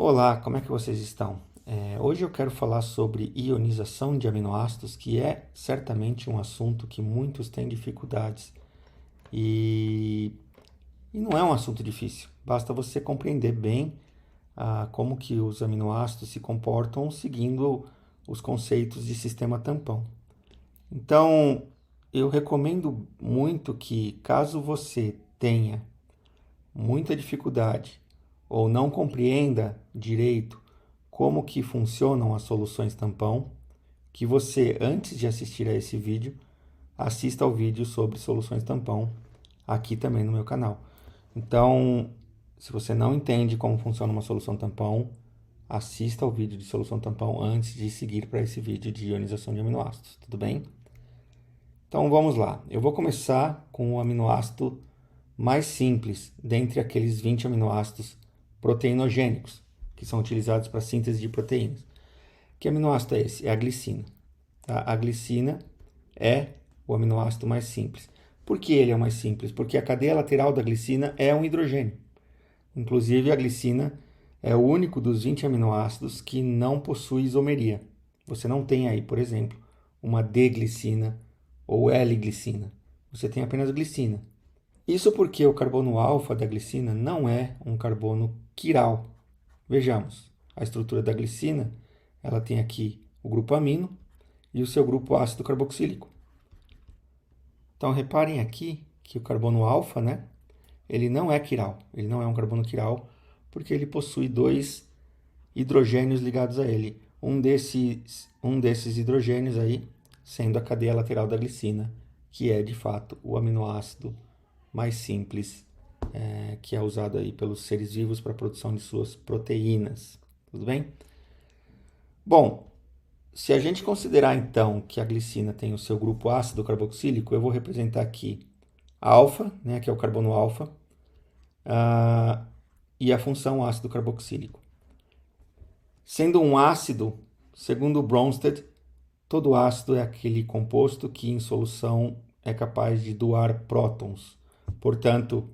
Olá, como é que vocês estão? Hoje eu quero falar sobre ionização de aminoácidos, que é certamente um assunto que muitos têm dificuldades. E, e não é um assunto difícil, basta você compreender bem como que os aminoácidos se comportam seguindo os conceitos de sistema tampão. Então, eu recomendo muito que, caso você tenha muita dificuldade ou não compreenda direito como que funcionam as soluções tampão, que você, antes de assistir a esse vídeo, assista ao vídeo sobre soluções tampão aqui também no meu canal. Então, se você não entende como funciona uma solução tampão, assista ao vídeo de solução tampão antes de seguir para esse vídeo de ionização de aminoácidos, tudo bem? Então vamos lá. Eu vou começar com o aminoácido mais simples dentre aqueles 20 aminoácidos proteinogênicos, que são utilizados para a síntese de proteínas. Que aminoácido é esse? É a glicina. Tá? A glicina é o aminoácido mais simples. Por que ele é o mais simples? Porque a cadeia lateral da glicina é um hidrogênio. Inclusive, a glicina é o único dos 20 aminoácidos que não possui isomeria. Você não tem aí, por exemplo, uma D-glicina ou L-glicina. Você tem apenas glicina. Isso porque o carbono alfa da glicina não é um carbono quiral. Vejamos, a estrutura da glicina, ela tem aqui o grupo amino e o seu grupo ácido carboxílico. Então reparem aqui que o carbono alfa, né, ele não é quiral, ele não é um carbono quiral, porque ele possui dois hidrogênios ligados a ele. Um desses hidrogênios aí sendo a cadeia lateral da glicina, que é de fato o aminoácido mais simples que é usado aí pelos seres vivos para a produção de suas proteínas. Tudo bem? Bom, se a gente considerar então que a glicina tem o seu grupo ácido carboxílico, eu vou representar aqui a alfa, né, que é o carbono alfa, e a função ácido carboxílico. Sendo um ácido, segundo Bronsted, todo ácido é aquele composto que em solução é capaz de doar prótons. Portanto,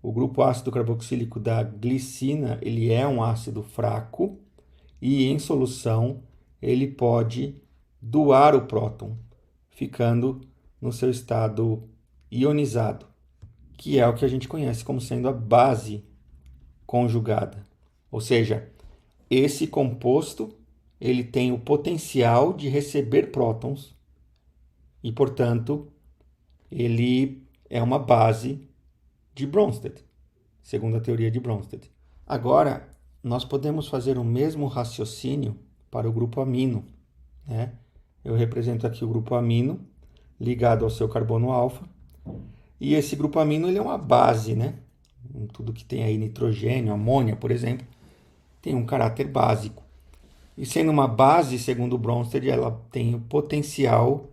o grupo ácido carboxílico da glicina, ele é um ácido fraco e em solução ele pode doar o próton, ficando no seu estado ionizado, que é o que a gente conhece como sendo a base conjugada. Ou seja, esse composto ele tem o potencial de receber prótons e, portanto, ele é uma base de Bronsted, segundo a teoria de Bronsted. Agora, nós podemos fazer o mesmo raciocínio para o grupo amino, né? Eu represento aqui o grupo amino ligado ao seu carbono alfa, e esse grupo amino ele é uma base, né? Tudo que tem aí nitrogênio, amônia, por exemplo, tem um caráter básico. E sendo uma base, segundo o Bronsted, ela tem o potencial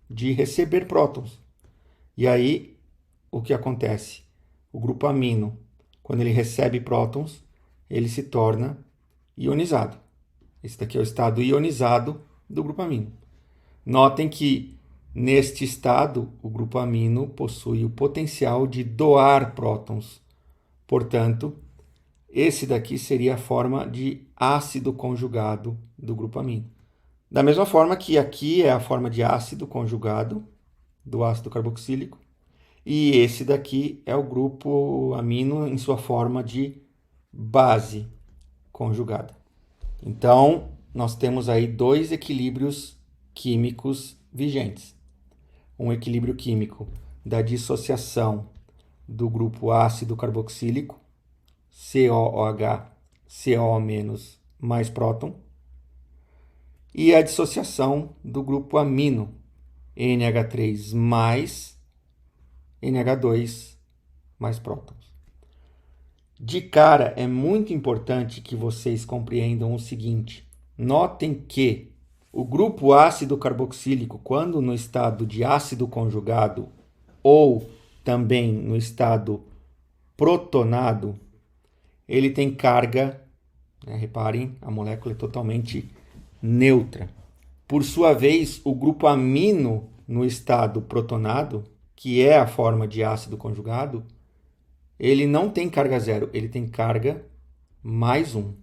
de receber prótons. E aí, o que acontece? O grupo amino, quando ele recebe prótons, ele se torna ionizado. Esse daqui é o estado ionizado do grupo amino. Notem que, neste estado, o grupo amino possui o potencial de doar prótons. Portanto, esse daqui seria a forma de ácido conjugado do grupo amino. Da mesma forma que aqui é a forma de ácido conjugado do ácido carboxílico, e esse daqui é o grupo amino em sua forma de base conjugada. Então, nós temos aí dois equilíbrios químicos vigentes. Um equilíbrio químico da dissociação do grupo ácido carboxílico, COOH, CO- mais próton, e a dissociação do grupo amino, NH3 mais NH2 mais prótons. De cara, é muito importante que vocês compreendam o seguinte: notem que o grupo ácido carboxílico, quando no estado de ácido conjugado ou também no estado protonado, ele tem carga, né? Reparem, a molécula é totalmente neutra. Por sua vez, o grupo amino no estado protonado, que é a forma de ácido conjugado, ele não tem carga zero, ele tem carga mais um.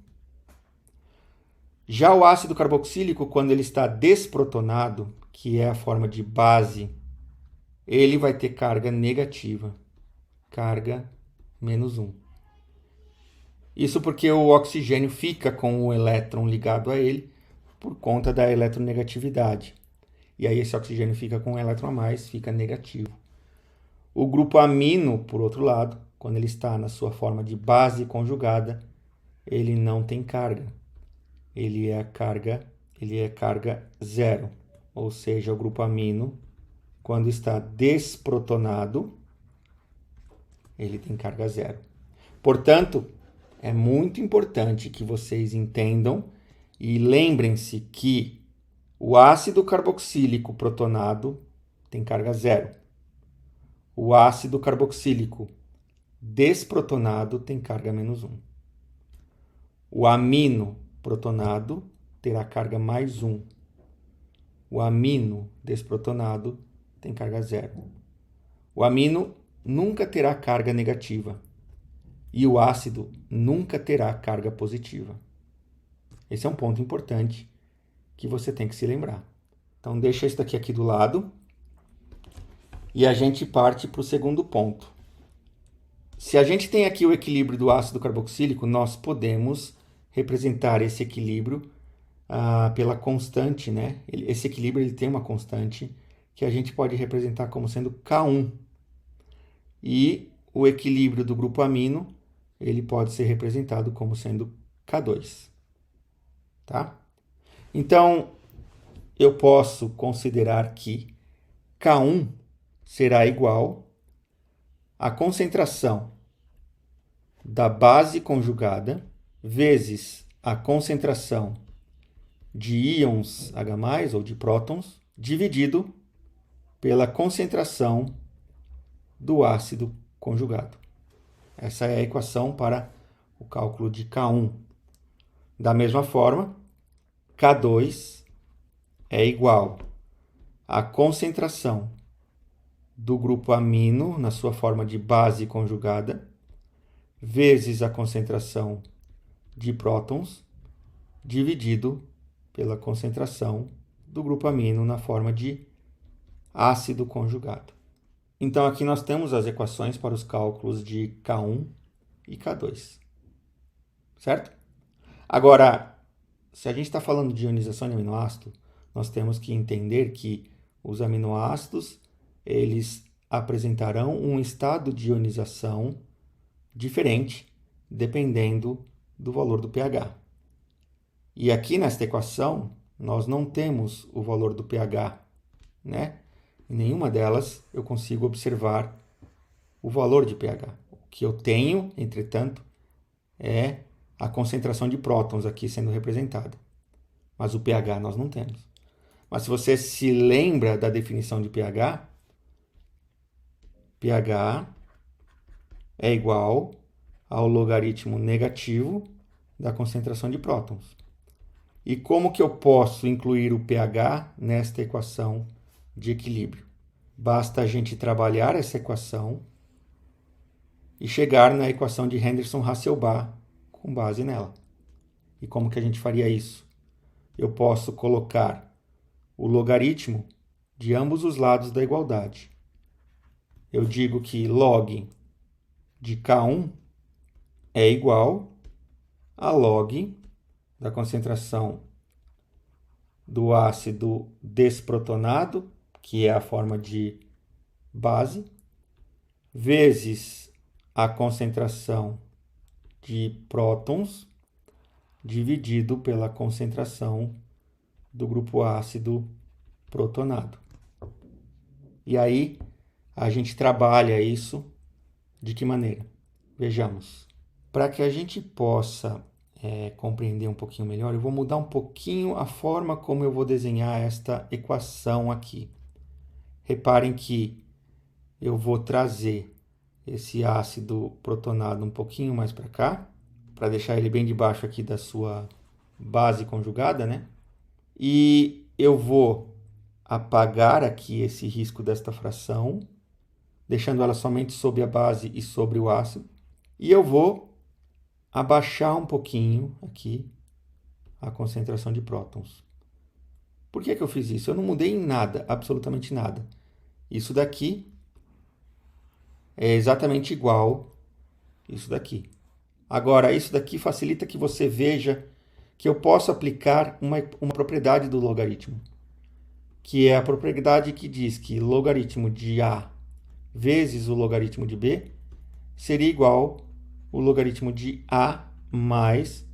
Já o ácido carboxílico, quando ele está desprotonado, que é a forma de base, ele vai ter carga negativa, carga -1. Isso porque o oxigênio fica com o elétron ligado a ele por conta da eletronegatividade. E aí esse oxigênio fica com um elétron a mais, fica negativo. O grupo amino, por outro lado, quando ele está na sua forma de base conjugada, ele não tem carga. Ele é carga zero. Ou seja, o grupo amino, quando está desprotonado, ele tem carga zero. Portanto, é muito importante que vocês entendam e lembrem-se que o ácido carboxílico protonado tem carga zero. O ácido carboxílico desprotonado tem carga -1. O amino protonado terá carga +1. O amino desprotonado tem carga zero. O amino nunca terá carga negativa e o ácido nunca terá carga positiva. Esse é um ponto importante que você tem que se lembrar. Então deixa isso daqui do lado e a gente parte para o segundo ponto. Se a gente tem aqui o equilíbrio do ácido carboxílico, nós podemos representar esse equilíbrio pela constante, né? Esse equilíbrio ele tem uma constante que a gente pode representar como sendo K1. E o equilíbrio do grupo amino, ele pode ser representado como sendo K2. Tá? Então, eu posso considerar que K1 será igual à concentração da base conjugada vezes a concentração de íons H+, ou de prótons, dividido pela concentração do ácido conjugado. Essa é a equação para o cálculo de K1. Da mesma forma, K2 é igual à concentração do grupo amino na sua forma de base conjugada vezes a concentração de prótons dividido pela concentração do grupo amino na forma de ácido conjugado. Então, aqui nós temos as equações para os cálculos de K1 e K2. Certo? Agora, se a gente está falando de ionização de aminoácido, nós temos que entender que os aminoácidos eles apresentarão um estado de ionização diferente dependendo do valor do pH. E aqui nesta equação, nós não temos o valor do pH, né? Em nenhuma delas eu consigo observar o valor de pH. O que eu tenho, entretanto, é a concentração de prótons aqui sendo representada. Mas o pH nós não temos. Mas se você se lembra da definição de pH, pH é igual ao logaritmo negativo da concentração de prótons. E como que eu posso incluir o pH nesta equação de equilíbrio? Basta a gente trabalhar essa equação e chegar na equação de Henderson-Hasselbalch com base nela. E como que a gente faria isso? Eu posso colocar o logaritmo de ambos os lados da igualdade. Eu digo que log de K1 é igual a log da concentração do ácido desprotonado, que é a forma de base, vezes a concentração de prótons, dividido pela concentração do grupo ácido protonado. E aí, a gente trabalha isso de que maneira? Vejamos. Para que a gente possa compreender um pouquinho melhor, eu vou mudar um pouquinho a forma como eu vou desenhar esta equação aqui. Reparem que eu vou trazer esse ácido protonado um pouquinho mais para cá, para deixar ele bem debaixo aqui da sua base conjugada, né? E eu vou apagar aqui esse risco desta fração, deixando ela somente sobre a base e sobre o ácido. E eu vou abaixar um pouquinho aqui a concentração de prótons. Por que eu fiz isso? Eu não mudei em nada, absolutamente nada. Isso daqui é exatamente igual isso daqui. Agora, isso daqui facilita que você veja que eu posso aplicar uma propriedade do logaritmo, que é a propriedade que diz que logaritmo de A vezes o logaritmo de B seria igual o logaritmo de A mais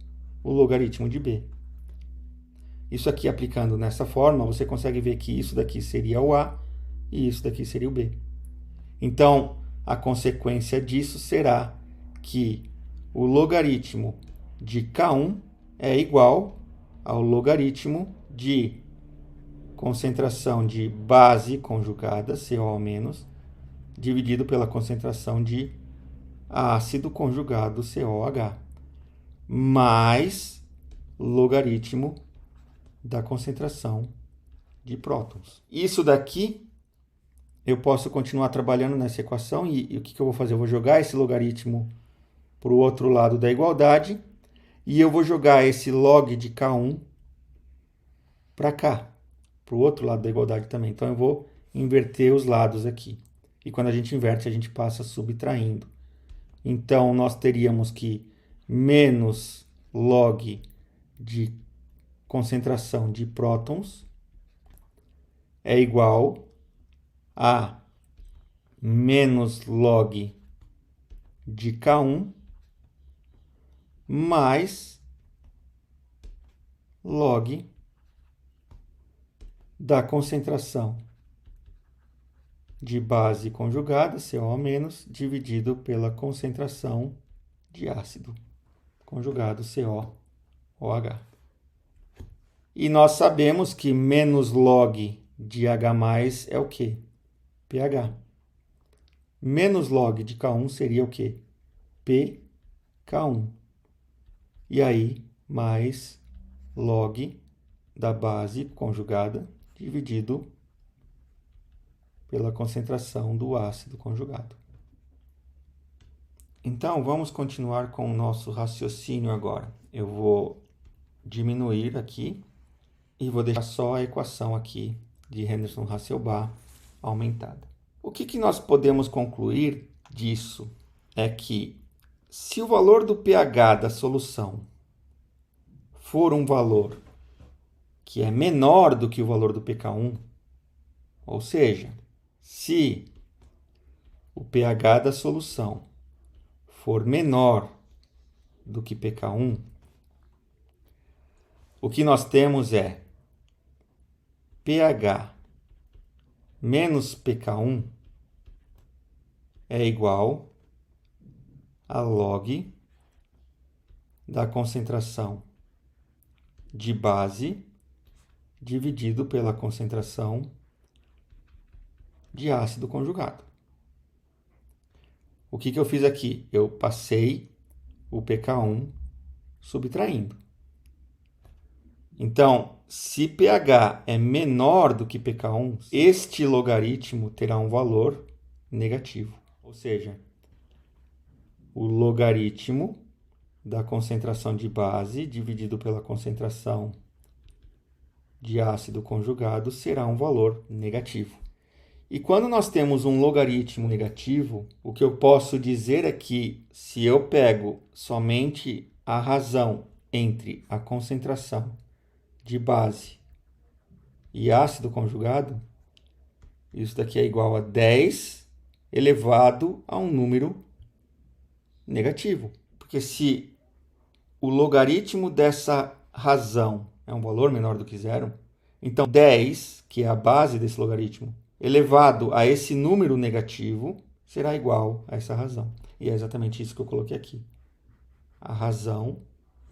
o logaritmo de B. Isso aqui, aplicando nessa forma, você consegue ver que isso daqui seria o A e isso daqui seria o B. Então, a consequência disso será que o logaritmo de K1 é igual ao logaritmo de concentração de base conjugada, CO-, dividido pela concentração de ácido conjugado, COH, mais logaritmo da concentração de prótons. Isso daqui eu posso continuar trabalhando nessa equação e o que eu vou fazer? Eu vou jogar esse logaritmo para o outro lado da igualdade e eu vou jogar esse log de K1 para cá, para o outro lado da igualdade também. Então eu vou inverter os lados aqui. E quando a gente inverte, a gente passa subtraindo. Então nós teríamos que menos log de concentração de prótons é igual a menos log de K1 mais log da concentração de base conjugada, CO-, dividido pela concentração de ácido conjugado, COOH. E nós sabemos que menos log de H+ é o quê? pH. Menos log de K1 seria o quê? pK1. E aí, mais log da base conjugada dividido pela concentração do ácido conjugado. Então, vamos continuar com o nosso raciocínio agora. Eu vou diminuir aqui e vou deixar só a equação aqui de Henderson-Hasselbalch aumentada. O que nós podemos concluir disso é que se o valor do pH da solução for um valor que é menor do que o valor do pK1, ou seja, se o pH da solução for menor do que pK1, o que nós temos é pH menos pK1 é igual a log da concentração de base dividido pela concentração de ácido conjugado. O que eu fiz aqui? Eu passei o pK1 subtraindo. Então, se pH é menor do que pK1, este logaritmo terá um valor negativo. Ou seja, o logaritmo da concentração de base dividido pela concentração de ácido conjugado será um valor negativo. E quando nós temos um logaritmo negativo, o que eu posso dizer é que se eu pego somente a razão entre a concentração de base e ácido conjugado, isso daqui é igual a 10 elevado a um número negativo. Porque se o logaritmo dessa razão é um valor menor do que zero, então 10, que é a base desse logaritmo, elevado a esse número negativo, será igual a essa razão. E é exatamente isso que eu coloquei aqui. A razão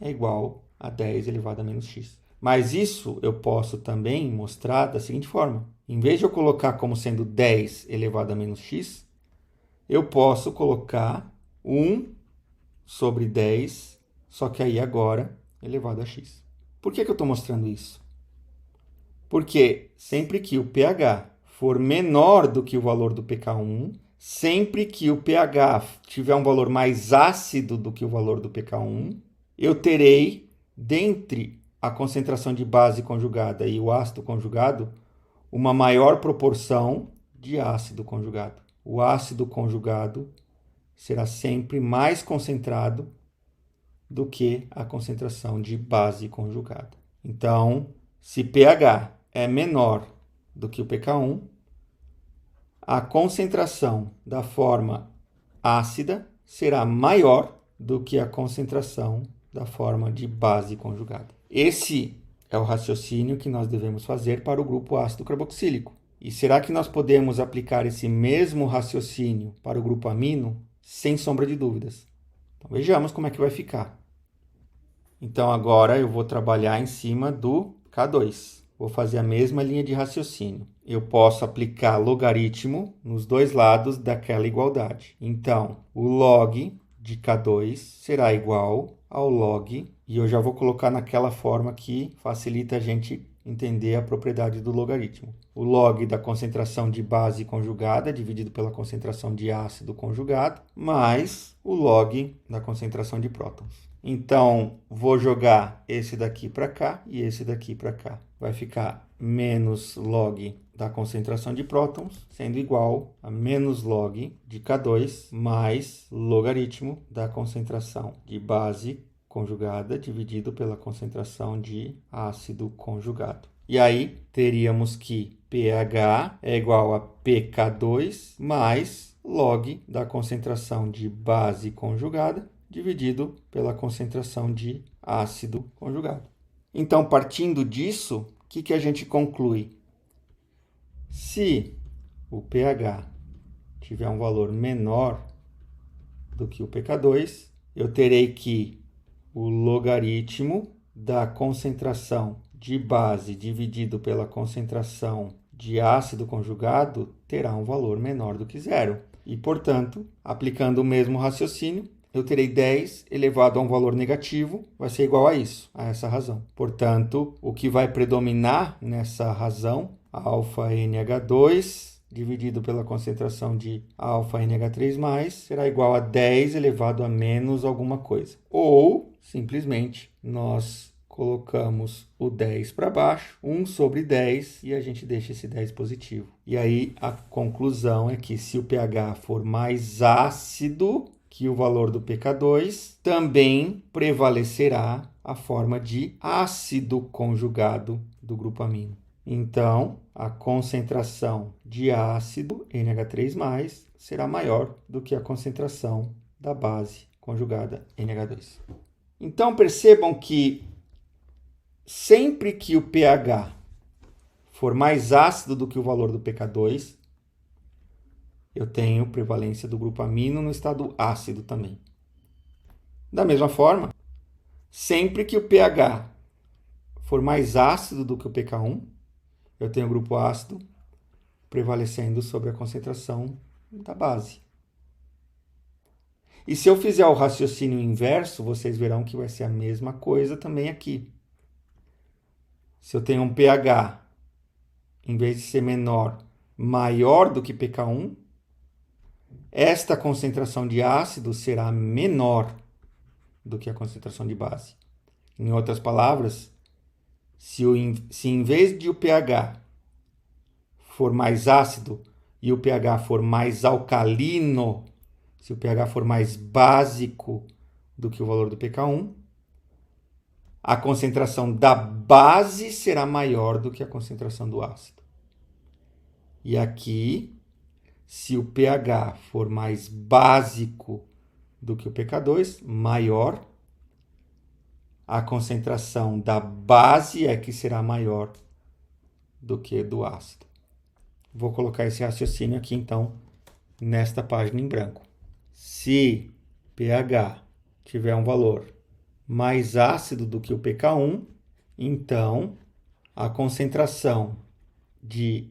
é igual a 10 elevado a menos x. Mas isso eu posso também mostrar da seguinte forma. Em vez de eu colocar como sendo 10 elevado a menos x, eu posso colocar 1 sobre 10, só que aí agora elevado a x. Por que eu estou mostrando isso? Porque sempre que o pH for menor do que o valor do pK1, sempre que o pH tiver um valor mais ácido do que o valor do pK1, eu terei, dentre a concentração de base conjugada e o ácido conjugado, uma maior proporção de ácido conjugado. O ácido conjugado será sempre mais concentrado do que a concentração de base conjugada. Então, se pH é menor do que o pK1, a concentração da forma ácida será maior do que a concentração da forma de base conjugada. Esse é o raciocínio que nós devemos fazer para o grupo ácido carboxílico. E será que nós podemos aplicar esse mesmo raciocínio para o grupo amino? Sem sombra de dúvidas. Então, vejamos como é que vai ficar. Então, agora eu vou trabalhar em cima do K2. Vou fazer a mesma linha de raciocínio. Eu posso aplicar logaritmo nos dois lados daquela igualdade. Então, o log de K2 será igual ao log, e eu já vou colocar naquela forma que facilita a gente entender a propriedade do logaritmo. O log da concentração de base conjugada dividido pela concentração de ácido conjugado, mais o log da concentração de prótons. Então, vou jogar esse daqui para cá e esse daqui para cá. Vai ficar menos log da concentração de prótons, sendo igual a menos log de K2 mais logaritmo da concentração de base conjugada dividido pela concentração de ácido conjugado. E aí, teríamos que pH é igual a pK2 mais log da concentração de base conjugada dividido pela concentração de ácido conjugado. Então, partindo disso, o que a gente conclui? Se o pH tiver um valor menor do que o pK2, eu terei que o logaritmo da concentração de base dividido pela concentração de ácido conjugado terá um valor menor do que zero. E, portanto, aplicando o mesmo raciocínio, eu terei 10 elevado a um valor negativo, vai ser igual a isso, a essa razão. Portanto, o que vai predominar nessa razão, αNH2 dividido pela concentração de αNH3+, será igual a 10 elevado a menos alguma coisa. Ou, simplesmente, nós colocamos o 10 para baixo, 1 sobre 10, e a gente deixa esse 10 positivo. E aí, a conclusão é que se o pH for mais ácido que o valor do pK2, também prevalecerá a forma de ácido conjugado do grupo amino. Então, a concentração de ácido NH3+, será maior do que a concentração da base conjugada NH2. Então, percebam que sempre que o pH for mais ácido do que o valor do pK2, eu tenho prevalência do grupo amino no estado ácido também. Da mesma forma, sempre que o pH for mais ácido do que o pK1, eu tenho o grupo ácido prevalecendo sobre a concentração da base. E se eu fizer o raciocínio inverso, vocês verão que vai ser a mesma coisa também aqui. Se eu tenho um pH, em vez de ser menor, maior do que pK1, esta concentração de ácido será menor do que a concentração de base. Em outras palavras, se em vez de o pH for mais ácido e o pH for mais alcalino, se o pH for mais básico do que o valor do pK1, a concentração da base será maior do que a concentração do ácido. E aqui, se o pH for mais básico do que o pK2, maior, a concentração da base é que será maior do que do ácido. Vou colocar esse raciocínio aqui, então, nesta página em branco. Se pH tiver um valor mais ácido do que o pK1, então a concentração de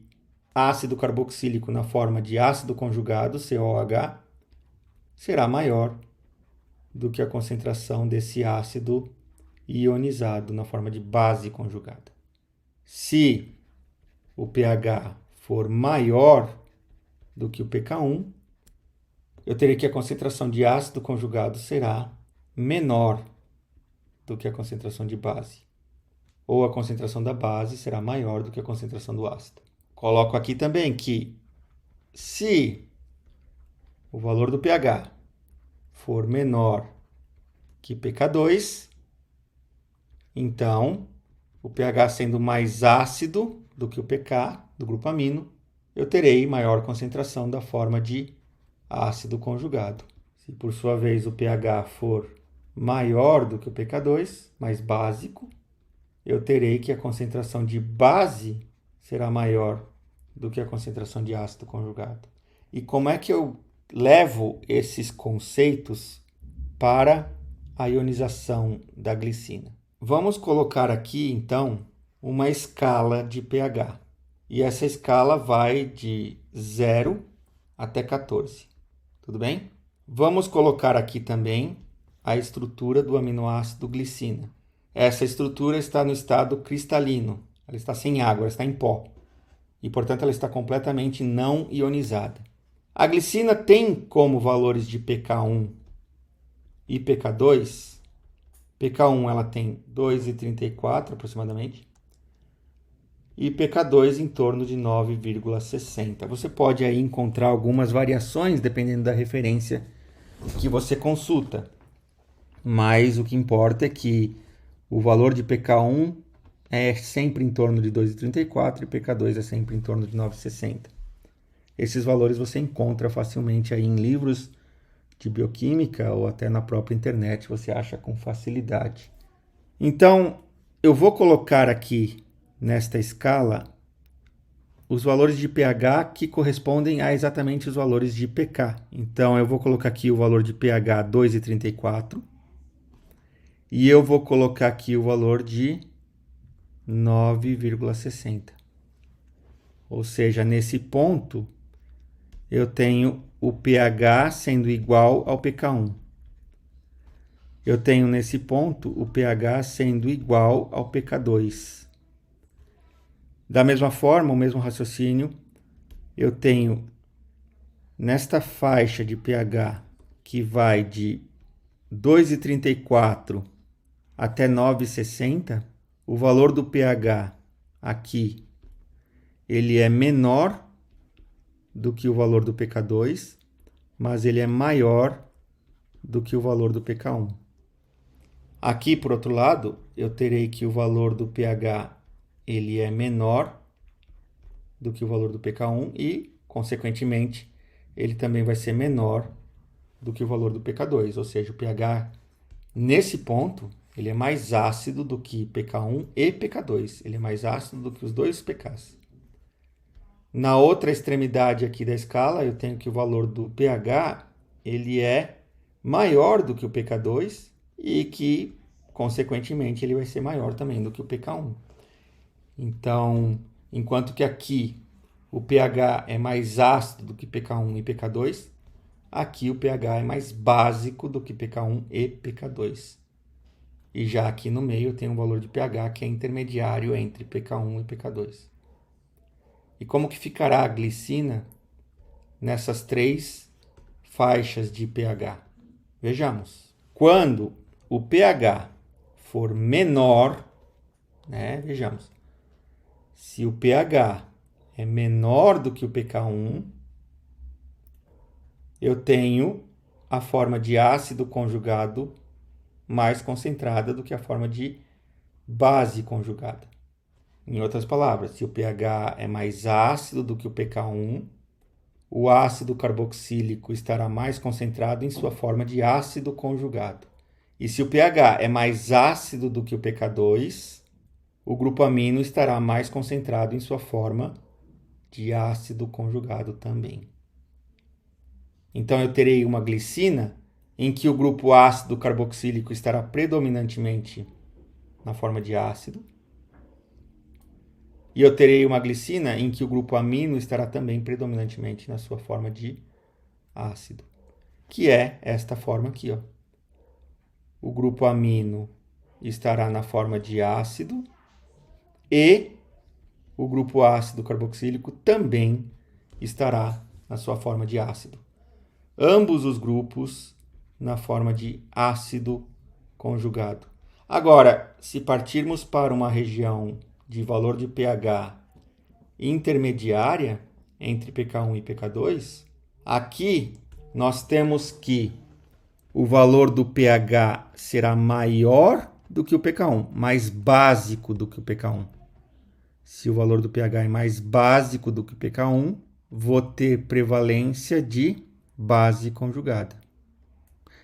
ácido carboxílico na forma de ácido conjugado, COH, será maior do que a concentração desse ácido ionizado na forma de base conjugada. Se o pH for maior do que o pK1, eu terei que a concentração de ácido conjugado será menor do que a concentração de base. ou a concentração da base será maior do que a concentração do ácido. Coloco aqui também que se o valor do pH for menor que pK2, então o pH sendo mais ácido do que o pK do grupo amino, eu terei maior concentração da forma de ácido conjugado. Se por sua vez o pH for maior do que o pK2, mais básico, eu terei que a concentração de base será maior do que a concentração de ácido conjugado. E como é que eu levo esses conceitos para a ionização da glicina? Vamos colocar aqui, então, uma escala de pH. E essa escala vai de 0 até 14. Tudo bem? Vamos colocar aqui também a estrutura do aminoácido glicina. Essa estrutura está no estado cristalino. Ela está sem água, ela está em pó. E, portanto, ela está completamente não ionizada. A glicina tem como valores de pK1 e pK2. pK1 ela tem 2,34 aproximadamente. E pK2 em torno de 9,60. Você pode aí encontrar algumas variações dependendo da referência que você consulta. Mas o que importa é que o valor de pK1 é sempre em torno de 2,34 e pK2 é sempre em torno de 9,60. Esses valores você encontra facilmente aí em livros de bioquímica ou até na própria internet, você acha com facilidade. Então, eu vou colocar aqui nesta escala os valores de pH que correspondem a exatamente os valores de pK. Então, eu vou colocar aqui o valor de pH 2,34 e eu vou colocar aqui o valor de 9,60. Ou seja, nesse ponto, eu tenho o pH sendo igual ao pK1. Eu tenho nesse ponto o pH sendo igual ao pK2. Da mesma forma, o mesmo raciocínio, eu tenho nesta faixa de pH que vai de 2,34 até 9,60, o valor do pH aqui ele é menor do que o valor do pK2, mas ele é maior do que o valor do pK1. Aqui, por outro lado, eu terei que o valor do pH ele é menor do que o valor do pK1 e, consequentemente, ele também vai ser menor do que o valor do pK2, ou seja, o pH nesse ponto ele é mais ácido do que pK1 e pK2, ele é mais ácido do que os dois pKs. Na outra extremidade aqui da escala, eu tenho que o valor do pH ele é maior do que o pK2 e que, consequentemente, ele vai ser maior também do que o pK1. Então, enquanto que aqui o pH é mais ácido do que pK1 e pK2, aqui o pH é mais básico do que pK1 e pK2. E já aqui no meio eu tenho um valor de pH que é intermediário entre pK1 e pK2. E como que ficará a glicina nessas três faixas de pH? Vejamos. Quando o pH for menor, vejamos. Se o pH é menor do que o pK1, eu tenho a forma de ácido conjugado mais concentrada do que a forma de base conjugada. Em outras palavras, se o pH é mais ácido do que o pK1, o ácido carboxílico estará mais concentrado em sua forma de ácido conjugado. E se o pH é mais ácido do que o pK2, o grupo amino estará mais concentrado em sua forma de ácido conjugado também. Então, eu terei uma glicina em que o grupo ácido carboxílico estará predominantemente na forma de ácido. E eu terei uma glicina em que o grupo amino estará também predominantemente na sua forma de ácido, que é esta forma aqui, ó. O grupo amino estará na forma de ácido e o grupo ácido carboxílico também estará na sua forma de ácido. Ambos os grupos na forma de ácido conjugado. Agora, se partirmos para uma região de valor de pH intermediária entre pK1 e pK2, aqui nós temos que o valor do pH será maior do que o pK1, mais básico do que o pK1. Se o valor do pH é mais básico do que o pK1, vou ter prevalência de base conjugada.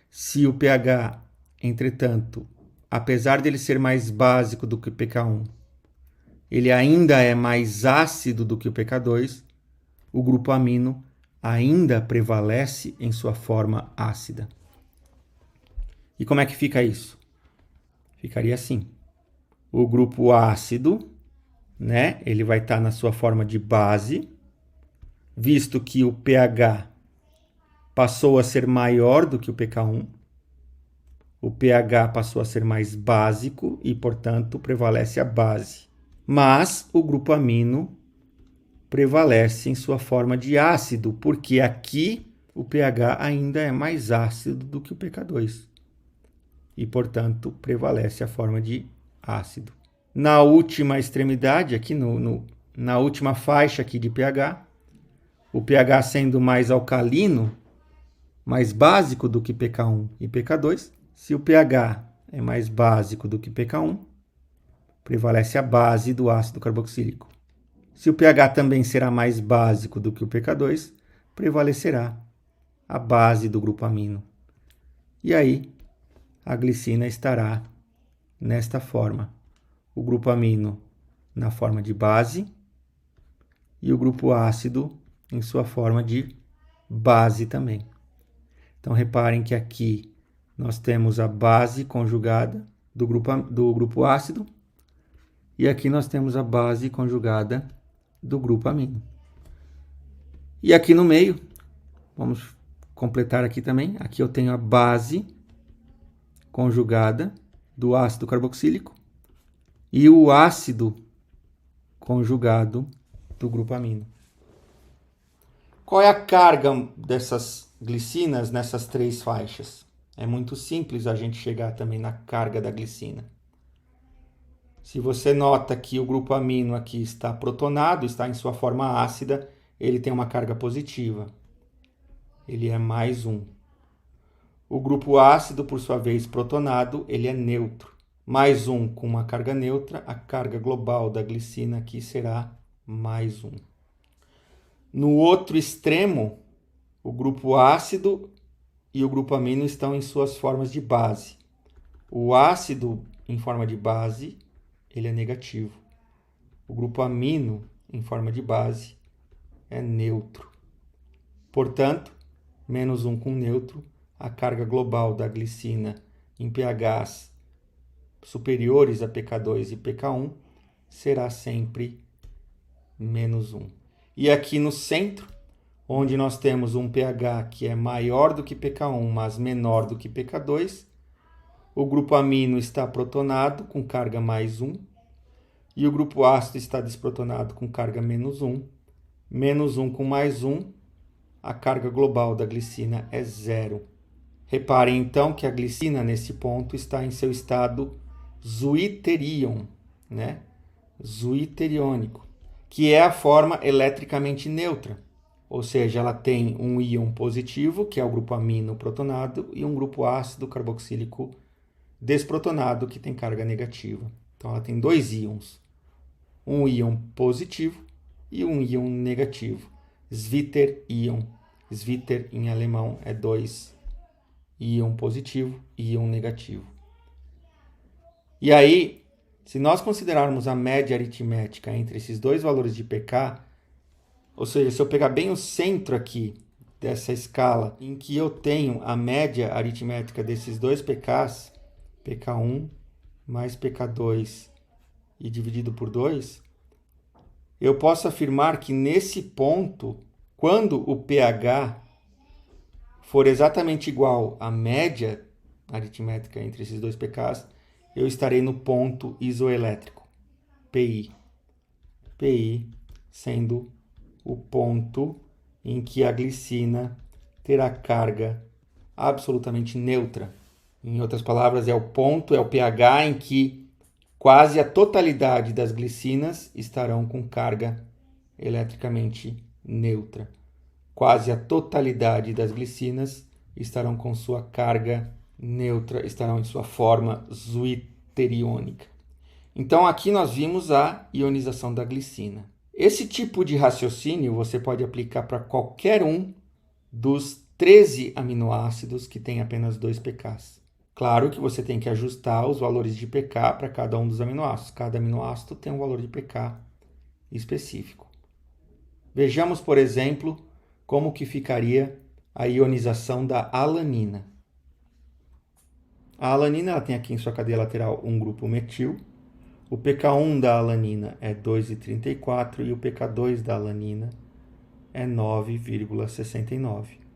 Se o pH, entretanto, apesar dele ser mais básico do que o pK1, ele ainda é mais ácido do que o pK2, o grupo amino ainda prevalece em sua forma ácida. E como é que fica isso? Ficaria assim. O grupo ácido, né, ele vai estar na sua forma de base, visto que o pH passou a ser maior do que o pK1, o pH passou a ser mais básico e, portanto, prevalece a base. Mas o grupo amino prevalece em sua forma de ácido, porque aqui o pH ainda é mais ácido do que o pK2. E, portanto, prevalece a forma de ácido. Na última extremidade, aqui na última faixa aqui de pH, o pH sendo mais alcalino, mais básico do que pK1 e pK2, se o pH é mais básico do que pK1, prevalece a base do ácido carboxílico. Se o pH também será mais básico do que o pK2, prevalecerá a base do grupo amino. E aí, a glicina estará nesta forma. O grupo amino na forma de base e o grupo ácido em sua forma de base também. Então, reparem que aqui nós temos a base conjugada do grupo ácido e aqui nós temos a base conjugada do grupo amino. E aqui no meio, vamos completar aqui também, aqui eu tenho a base conjugada do ácido carboxílico e o ácido conjugado do grupo amino. Qual é a carga dessas glicinas nessas três faixas? É muito simples a gente chegar também na carga da glicina. Se você nota que o grupo amino aqui está protonado, está em sua forma ácida, ele tem uma carga positiva. Ele é +1. O grupo ácido, por sua vez, protonado, ele é neutro. +1 com uma carga neutra, a carga global da glicina aqui será +1. No outro extremo, o grupo ácido e o grupo amino estão em suas formas de base. O ácido em forma de base, ele é negativo. O grupo amino em forma de base é neutro. Portanto, -1 com neutro, a carga global da glicina em pHs superiores a pK2 e pK1 será sempre -1. E aqui no centro, onde nós temos um pH que é maior do que pK1, mas menor do que pK2, o grupo amino está protonado com carga +1 e o grupo ácido está desprotonado com carga -1. -1 com +1, a carga global da glicina é 0. Reparem então que a glicina nesse ponto está em seu estado zwitterion, né? Zwitteriônico, que é a forma eletricamente neutra. Ou seja, ela tem um íon positivo, que é o grupo amino protonado, e um grupo ácido carboxílico desprotonado, que tem carga negativa. Então, ela tem dois íons, um íon positivo e um íon negativo. Zwitterion. Zwitter, em alemão, é 2 íon positivo e íon negativo. E aí, se nós considerarmos a média aritmética entre esses dois valores de pK, ou seja, se eu pegar bem o centro aqui dessa escala, em que eu tenho a média aritmética desses dois pKs, pK1 mais pK2 e dividido por 2, eu posso afirmar que nesse ponto, quando o pH for exatamente igual à média aritmética entre esses dois pKs, eu estarei no ponto isoelétrico, PI. PI sendo o ponto em que a glicina terá carga absolutamente neutra Em outras palavras, é o ponto, é o pH em que quase a totalidade das glicinas estarão com carga eletricamente neutra. Quase a totalidade das glicinas estarão com sua carga neutra, estarão em sua forma zwitteriônica. Então aqui nós vimos a ionização da glicina. Esse tipo de raciocínio você pode aplicar para qualquer um dos 13 aminoácidos que tem apenas 2 pKs. Claro que você tem que ajustar os valores de pK para cada um dos aminoácidos. Cada aminoácido tem um valor de pK específico. Vejamos, por exemplo, como que ficaria a ionização da alanina. A alanina ela tem aqui em sua cadeia lateral um grupo metil. O pK1 da alanina é 2,34 e o pK2 da alanina é 9,69.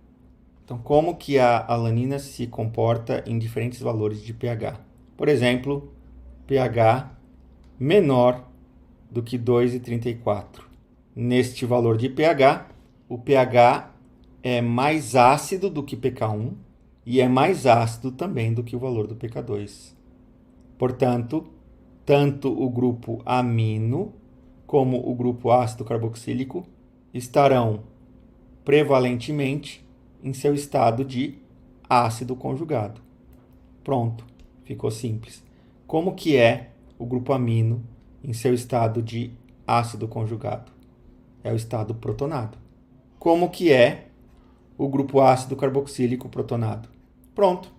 Então, como que a alanina se comporta em diferentes valores de pH? Por exemplo, pH menor do que 2,34. Neste valor de pH, o pH é mais ácido do que pK1 e é mais ácido também do que o valor do pK2. Portanto, tanto o grupo amino como o grupo ácido carboxílico estarão prevalentemente em seu estado de ácido conjugado. Pronto, ficou simples. Como que é o grupo amino em seu estado de ácido conjugado? É o estado protonado. Como que é o grupo ácido carboxílico protonado? Pronto.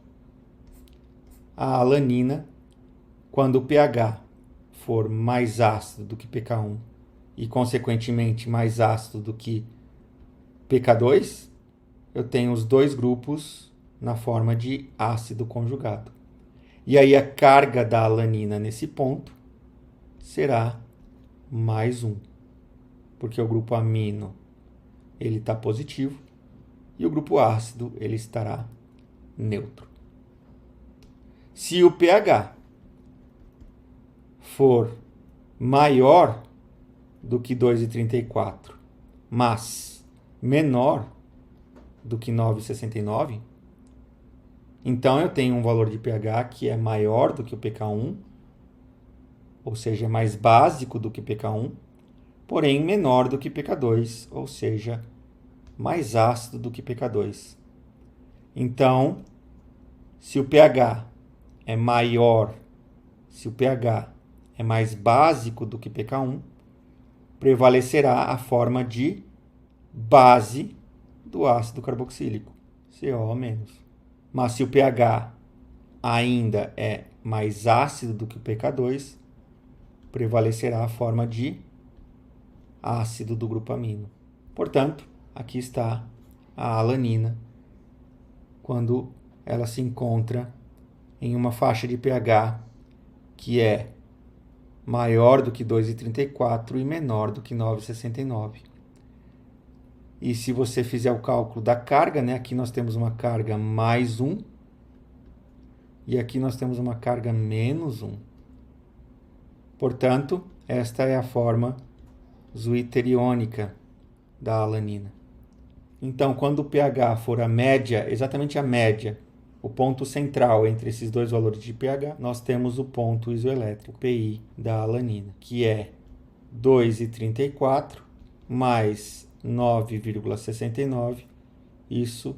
A alanina, quando o pH for mais ácido do que pK1 e, consequentemente, mais ácido do que pK2, eu tenho os dois grupos na forma de ácido conjugado. E aí a carga da alanina nesse ponto será mais 1, porque o grupo amino ele está positivo e o grupo ácido ele estará neutro. Se o pH for maior do que 2,34, mas menor do que 9,69, então eu tenho um valor de pH que é maior do que o pK1, ou seja, é mais básico do que pK1, porém menor do que pK2, ou seja, mais ácido do que pK2. Então, se o pH é maior, se o pH é mais básico do que pK1, prevalecerá a forma de base do ácido carboxílico, CO-. Mas se o pH ainda é mais ácido do que o pK2, prevalecerá a forma de ácido do grupo amino. Portanto, aqui está a alanina, quando ela se encontra em uma faixa de pH que é maior do que 2,34 e menor do que 9,69. E se você fizer o cálculo da carga, né, aqui nós temos uma carga mais 1 e aqui nós temos uma carga menos 1. Portanto, esta é a forma zwitteriônica da alanina. Então, quando o pH for a média, exatamente a média, o ponto central entre esses dois valores de pH, nós temos o ponto isoelétrico, PI, da alanina, que é 2,34 mais 9,69, isso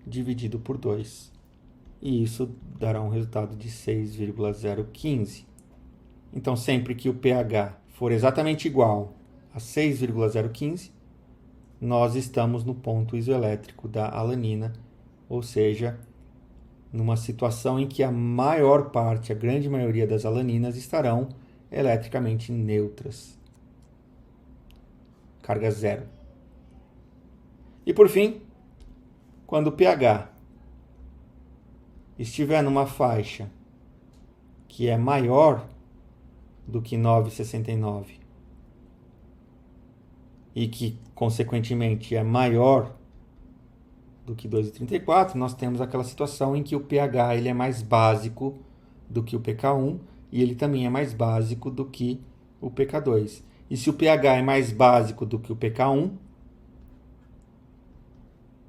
dividido por 2. E isso dará um resultado de 6,015. Então, sempre que o pH for exatamente igual a 6,015, nós estamos no ponto isoelétrico da alanina, ou seja, numa situação em que a maior parte, a grande maioria das alaninas estarão eletricamente neutras. Carga zero. E por fim, quando o pH estiver numa faixa que é maior do que 9,69 e que, consequentemente, é maior do que 2,34, nós temos aquela situação em que o pH ele é mais básico do que o pK1 e ele também é mais básico do que o pK2. E se o pH é mais básico do que o pK1,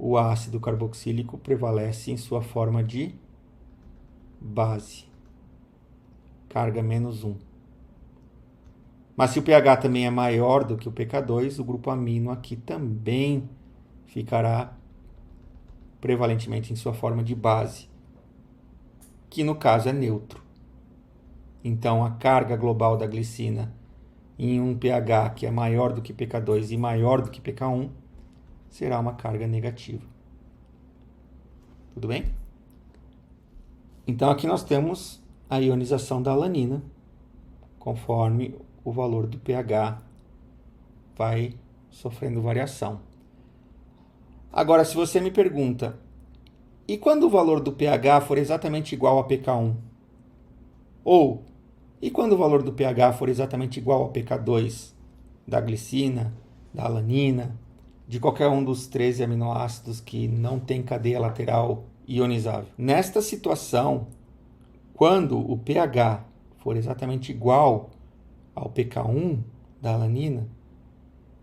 o ácido carboxílico prevalece em sua forma de base. Carga menos 1. Mas se o pH também é maior do que o pK2, o grupo amino aqui também ficará prevalentemente em sua forma de base, que no caso é neutro. Então, a carga global da glicina em um pH que é maior do que pK2 e maior do que pK1 será uma carga negativa. Tudo bem? Então, aqui nós temos a ionização da alanina, conforme o valor do pH vai sofrendo variação. Agora, se você me pergunta, e quando o valor do pH for exatamente igual a pK1? Ou, e quando o valor do pH for exatamente igual a pK2 da glicina, da alanina, de qualquer um dos 13 aminoácidos que não tem cadeia lateral ionizável? Nesta situação, quando o pH for exatamente igual ao pK1 da alanina,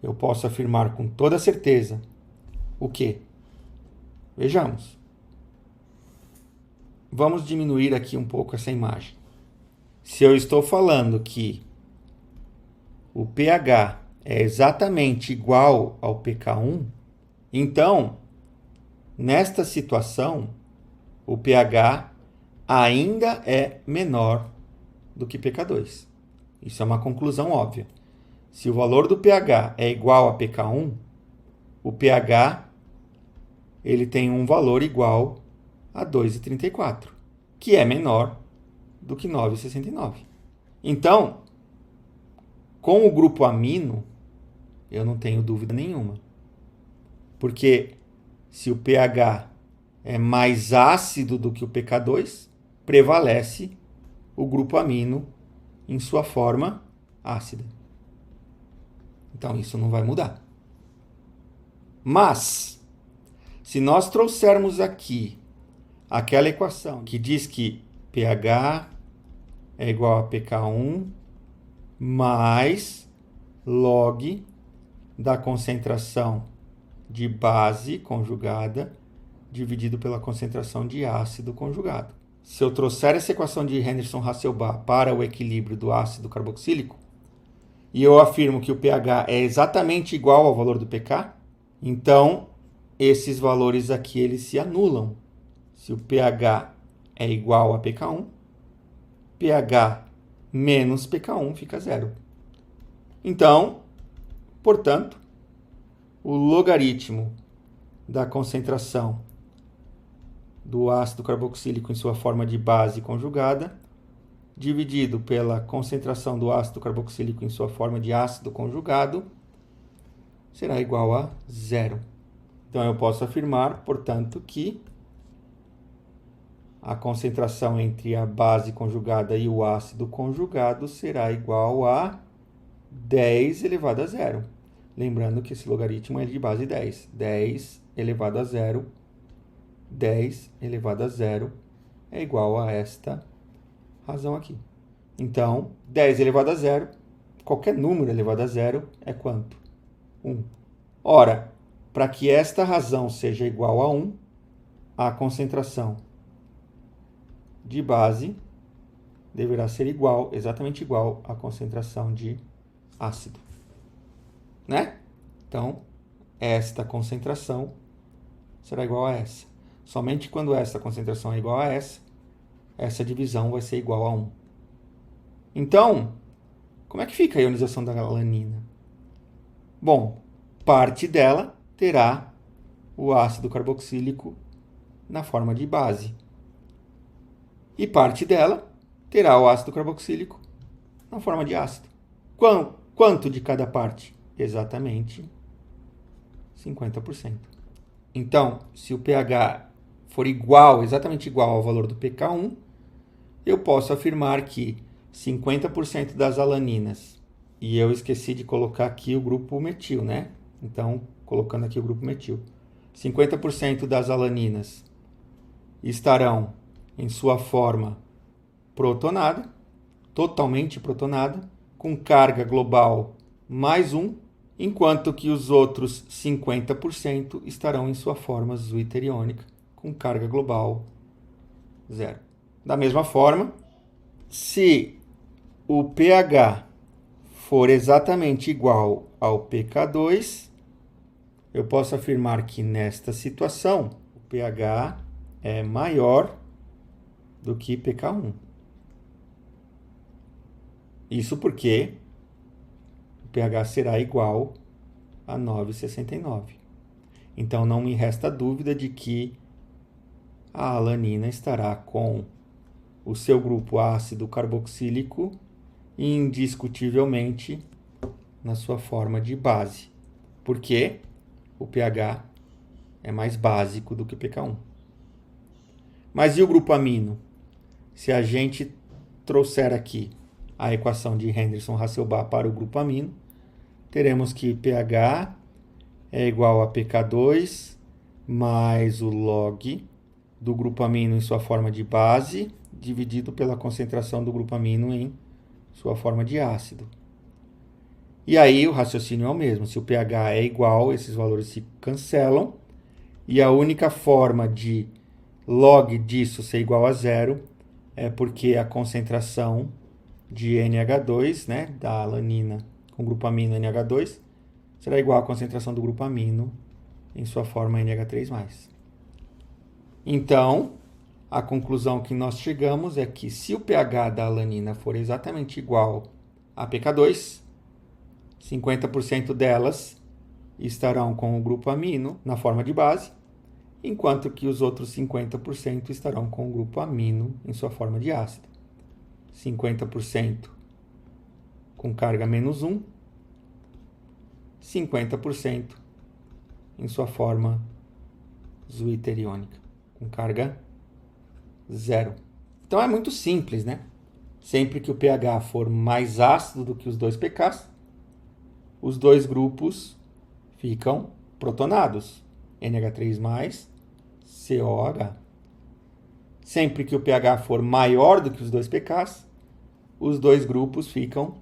eu posso afirmar com toda certeza o quê? Vejamos. Vamos diminuir aqui um pouco essa imagem. Se eu estou falando que o pH é exatamente igual ao pK1, então, nesta situação, o pH ainda é menor do que pK2. Isso é uma conclusão óbvia. Se o valor do pH é igual a pK1, o pH ele tem um valor igual a 2,34, que é menor do que 9,69. Então, com o grupo amino, eu não tenho dúvida nenhuma. Porque se o pH é mais ácido do que o pK2, prevalece o grupo amino em sua forma ácida. Então, isso não vai mudar. Mas, se nós trouxermos aqui aquela equação que diz que pH é igual a pK1 mais log da concentração de base conjugada dividido pela concentração de ácido conjugado. Se eu trouxer essa equação de Henderson-Hasselbalch para o equilíbrio do ácido carboxílico, e eu afirmo que o pH é exatamente igual ao valor do pK, então esses valores aqui eles se anulam. Se o pH é igual a pK1, pH menos pK1 fica zero. Então, portanto, o logaritmo da concentração do ácido carboxílico em sua forma de base conjugada, dividido pela concentração do ácido carboxílico em sua forma de ácido conjugado, será igual a zero. Então, eu posso afirmar, portanto, que a concentração entre a base conjugada e o ácido conjugado será igual a 10 elevado a zero. Lembrando que esse logaritmo é de base 10. 10 elevado a zero, 10 elevado a zero é igual a esta razão aqui. Então, 10 elevado a zero, qualquer número elevado a zero é quanto? 1. Ora, para que esta razão seja igual a 1, a concentração de base deverá ser igual, exatamente igual à concentração de ácido. Né? Então, esta concentração será igual a essa. Somente quando essa concentração é igual a essa divisão vai ser igual a 1. Então, como é que fica a ionização da alanina? Bom, parte dela terá o ácido carboxílico na forma de base. E parte dela terá o ácido carboxílico na forma de ácido. Quanto de cada parte? Exatamente 50%. Então, se o pH for igual, exatamente igual ao valor do pK1, eu posso afirmar que 50% das alaninas, e eu esqueci de colocar aqui o grupo metil, né? Então, colocando aqui o grupo metil, 50% das alaninas estarão em sua forma protonada, totalmente protonada, com carga global mais 1, enquanto que os outros 50% estarão em sua forma zwitteriônica, com carga global 0. Da mesma forma, se o pH for exatamente igual ao pK2, eu posso afirmar que nesta situação o pH é maior do que pK1. Isso porque o pH será igual a 9,69. Então não me resta dúvida de que a alanina estará com o seu grupo ácido carboxílico indiscutivelmente na sua forma de base, porque o pH é mais básico do que o pK1. Mas e o grupo amino? Se a gente trouxer aqui a equação de Henderson-Hasselbalch para o grupo amino, teremos que pH é igual a pK2 mais o log do grupo amino em sua forma de base, dividido pela concentração do grupo amino em sua forma de ácido. E aí o raciocínio é o mesmo. Se o pH é igual, esses valores se cancelam. E a única forma de log disso ser igual a zero é porque a concentração de NH2, né, da alanina com grupo amino NH2, será igual à concentração do grupo amino em sua forma NH3+. Então, a conclusão que nós chegamos é que se o pH da alanina for exatamente igual a pK2, 50% delas estarão com o grupo amino na forma de base, enquanto que os outros 50% estarão com o grupo amino em sua forma de ácido. 50% com carga -1, 50% em sua forma zwitteriônica, com carga 0. Então é muito simples, né? Sempre que o pH for mais ácido do que os dois pKs, os dois grupos ficam protonados, NH3+, COH. Sempre que o pH for maior do que os dois pKs, os dois grupos ficam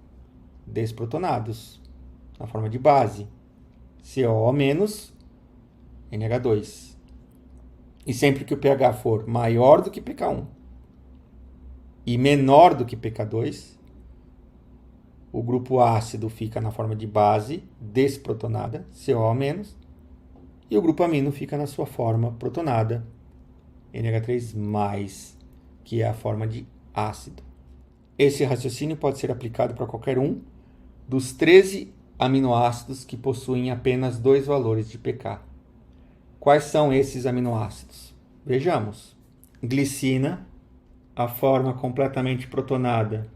desprotonados, na forma de base, COO- NH2. E sempre que o pH for maior do que pK1 e menor do que pK2, o grupo ácido fica na forma de base, desprotonada, COO-, e o grupo amino fica na sua forma protonada, NH3+, que é a forma de ácido. Esse raciocínio pode ser aplicado para qualquer um dos 13 aminoácidos que possuem apenas 2 valores de pK. Quais são esses aminoácidos? Vejamos. Glicina, a forma completamente protonada,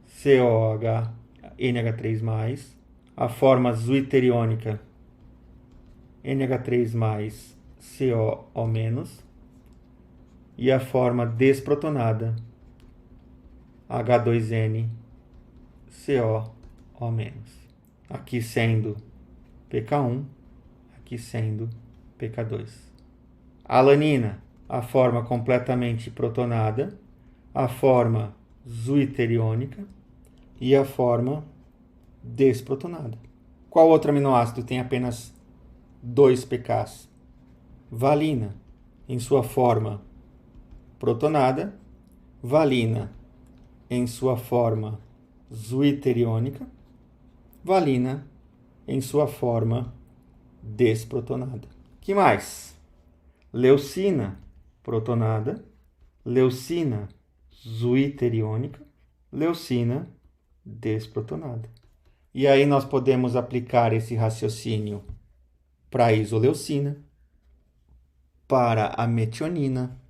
COH, NH3+, a forma zwitteriônica, NH3+, COO-, e a forma desprotonada, H2N, COO-. Aqui sendo pK1, aqui sendo pK2. Alanina, a forma completamente protonada, a forma zwitteriônica e a forma desprotonada. Qual outro aminoácido tem apenas 2 pKs? Valina, em sua forma protonada, valina em sua forma zwitteriônica, valina em sua forma desprotonada. Que mais? Leucina protonada, leucina zwitteriônica, leucina desprotonada. E aí nós podemos aplicar esse raciocínio para a isoleucina, para a metionina,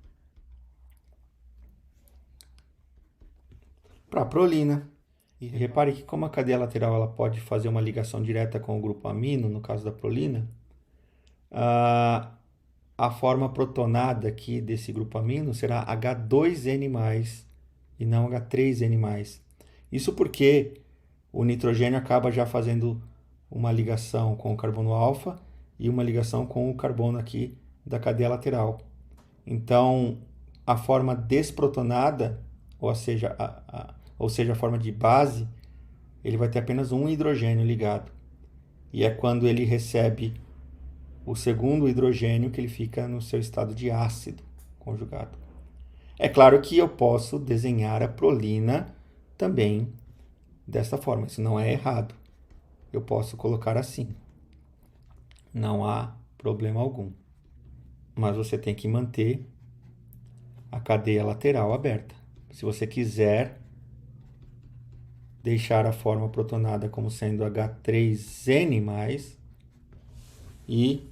para a prolina. E repare que como a cadeia lateral ela pode fazer uma ligação direta com o grupo amino, no caso da prolina, a forma protonada aqui desse grupo amino será H2N+, e não H3N+. Isso porque o nitrogênio acaba já fazendo uma ligação com o carbono alfa e uma ligação com o carbono aqui da cadeia lateral. Então, a forma desprotonada, ou seja, a forma de base, ele vai ter apenas um hidrogênio ligado. E é quando ele recebe o segundo hidrogênio que ele fica no seu estado de ácido conjugado. É claro que eu posso desenhar a prolina também desta forma, isso não é errado. Eu posso colocar assim. Não há problema algum. Mas você tem que manter a cadeia lateral aberta. Se você quiser deixar a forma protonada como sendo H3N+, e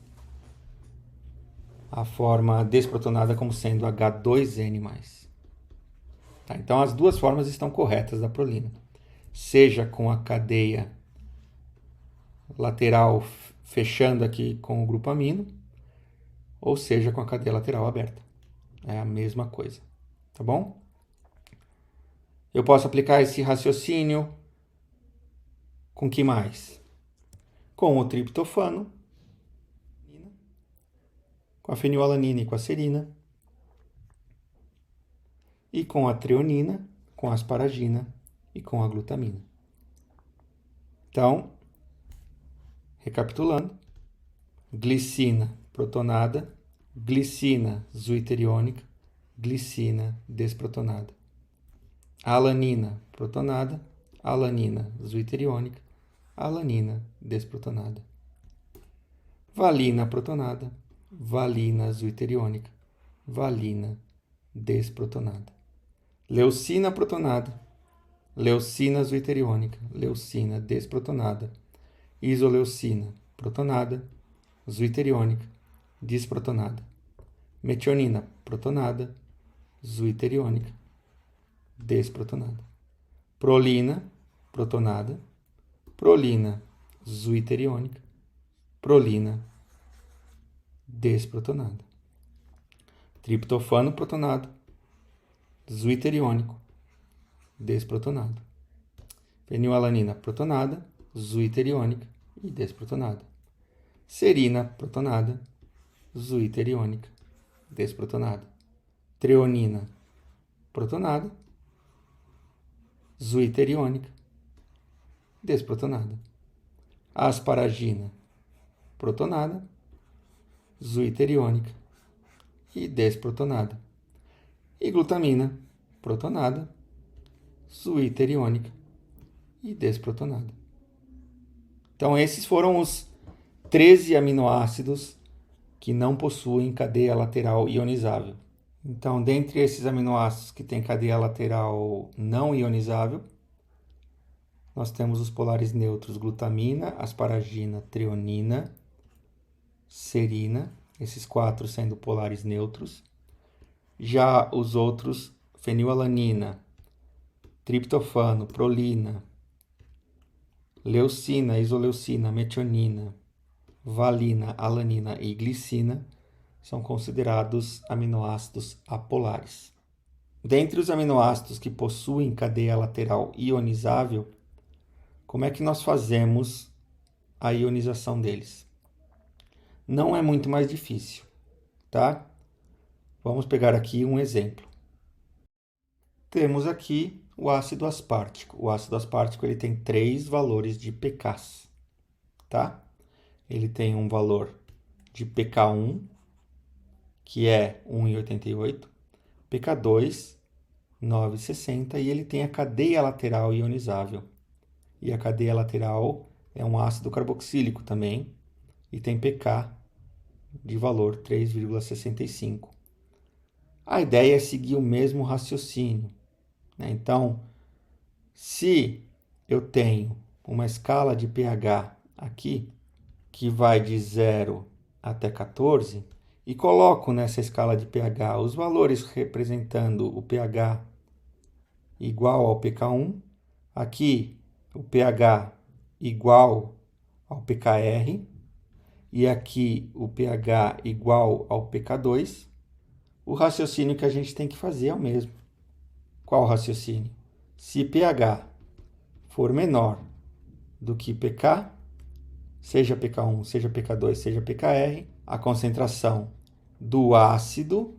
a forma desprotonada como sendo H2N+. Tá? Então, as duas formas estão corretas da prolina. Seja com a cadeia lateral fechando aqui com o grupo amino, ou seja com a cadeia lateral aberta. É a mesma coisa, tá bom? Eu posso aplicar esse raciocínio com que mais? Com o triptofano, com a fenilalanina e com a serina, e com a treonina, com a asparagina e com a glutamina. Então, recapitulando, glicina protonada, glicina zwitteriônica, glicina desprotonada. Alanina protonada, alanina zwitteriônica, alanina desprotonada. Valina protonada, valina zwitteriônica, valina desprotonada. Leucina protonada, leucina zwitteriônica, leucina desprotonada. Isoleucina protonada, zwitteriônica, desprotonada. Metionina protonada, zwitteriônica, desprotonada. Prolina protonada, prolina zwitteriônica, prolina desprotonada. Triptofano protonado, zwitteriônico, desprotonado. Fenilalanina protonada, zwitteriônica e desprotonada. Serina protonada, zwitteriônica, desprotonada. Treonina protonada, zwitteriônica, desprotonada. Asparagina protonada, zwitteriônica e desprotonada. E glutamina protonada, zwitteriônica e desprotonada. Então, esses foram os 13 aminoácidos que não possuem cadeia lateral ionizável. Então, dentre esses aminoácidos que têm cadeia lateral não ionizável, nós temos os polares neutros glutamina, asparagina, treonina, serina, esses 4 sendo polares neutros. Já os outros, fenilalanina, triptofano, prolina, leucina, isoleucina, metionina, valina, alanina e glicina, são considerados aminoácidos apolares. Dentre os aminoácidos que possuem cadeia lateral ionizável, como é que nós fazemos a ionização deles? Não é muito mais difícil, tá? Vamos pegar aqui um exemplo. Temos aqui o ácido aspartico. O ácido aspartico ele tem 3 valores de pK, tá? Ele tem um valor de pK1, que é 1,88, pK2, 9,60, e ele tem a cadeia lateral ionizável. E a cadeia lateral é um ácido carboxílico também, e tem pK de valor 3,65. A ideia é seguir o mesmo raciocínio, né? Então, se eu tenho uma escala de pH aqui, que vai de 0 até 14, e coloco nessa escala de pH os valores representando o pH igual ao pK1, aqui o pH igual ao pKr, e aqui o pH igual ao pK2, o raciocínio que a gente tem que fazer é o mesmo. Qual o raciocínio? Se pH for menor do que pK, seja pK1, seja pK2, seja pKr, a concentração do ácido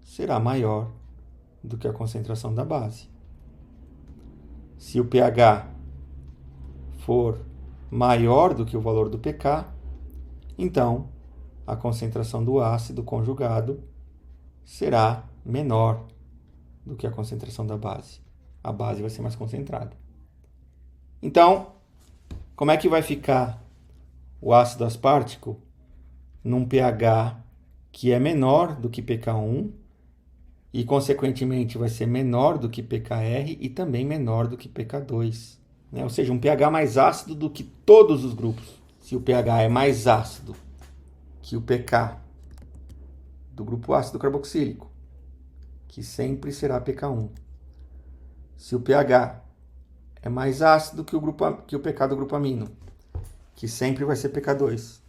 será maior do que a concentração da base. Se o pH for maior do que o valor do pK, então a concentração do ácido conjugado será menor do que a concentração da base. A base vai ser mais concentrada. Então, como é que vai ficar o ácido aspartico num pH que é menor do que pK1 e, consequentemente, vai ser menor do que pKr e também menor do que pK2, né? Ou seja, um pH mais ácido do que todos os grupos. Se o pH é mais ácido que o pK do grupo ácido carboxílico, que sempre será pK1. Se o pH é mais ácido que o pK do grupo amino, que sempre vai ser pK2.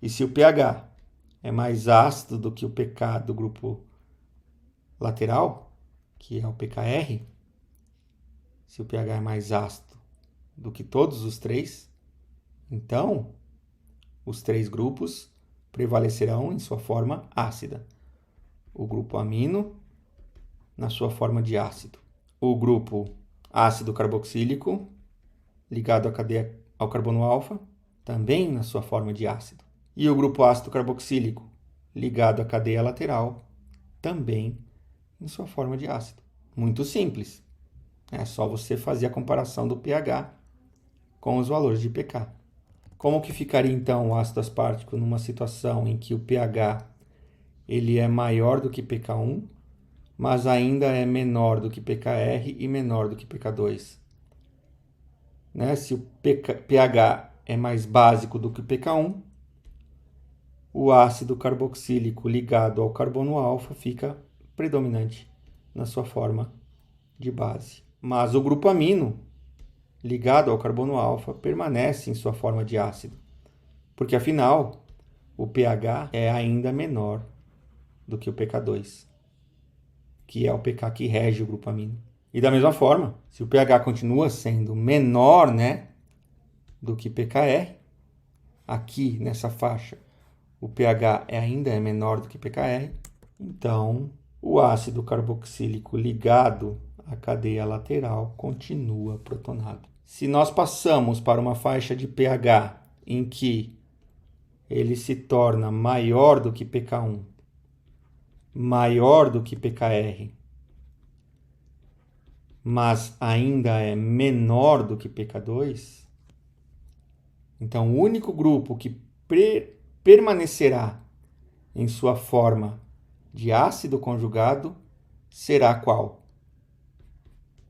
E se o pH é mais ácido do que o pK do grupo lateral, que é o pKr, se o pH é mais ácido do que todos os três, então os três grupos prevalecerão em sua forma ácida. O grupo amino na sua forma de ácido. O grupo ácido carboxílico ligado à cadeia ao carbono alfa, também na sua forma de ácido. E o grupo ácido carboxílico ligado à cadeia lateral, também em sua forma de ácido. Muito simples. É só você fazer a comparação do pH com os valores de pK. Como que ficaria então o ácido aspartico numa situação em que o pH ele é maior do que pK1, mas ainda é menor do que pKr e menor do que pK2? Né? Se o pH é mais básico do que o pK1, o ácido carboxílico ligado ao carbono alfa fica predominante na sua forma de base. Mas o grupo amino ligado ao carbono alfa permanece em sua forma de ácido, porque afinal o pH é ainda menor do que o pK2, que é o pK que rege o grupo amino. E da mesma forma, se o pH continua sendo menor, né, do que pKr, aqui nessa faixa o pH ainda é menor do que pKr, então o ácido carboxílico ligado à cadeia lateral continua protonado. Se nós passamos para uma faixa de pH em que ele se torna maior do que pK1, maior do que pKr, mas ainda é menor do que pK2, então o único grupo que permanecerá em sua forma de ácido conjugado será qual?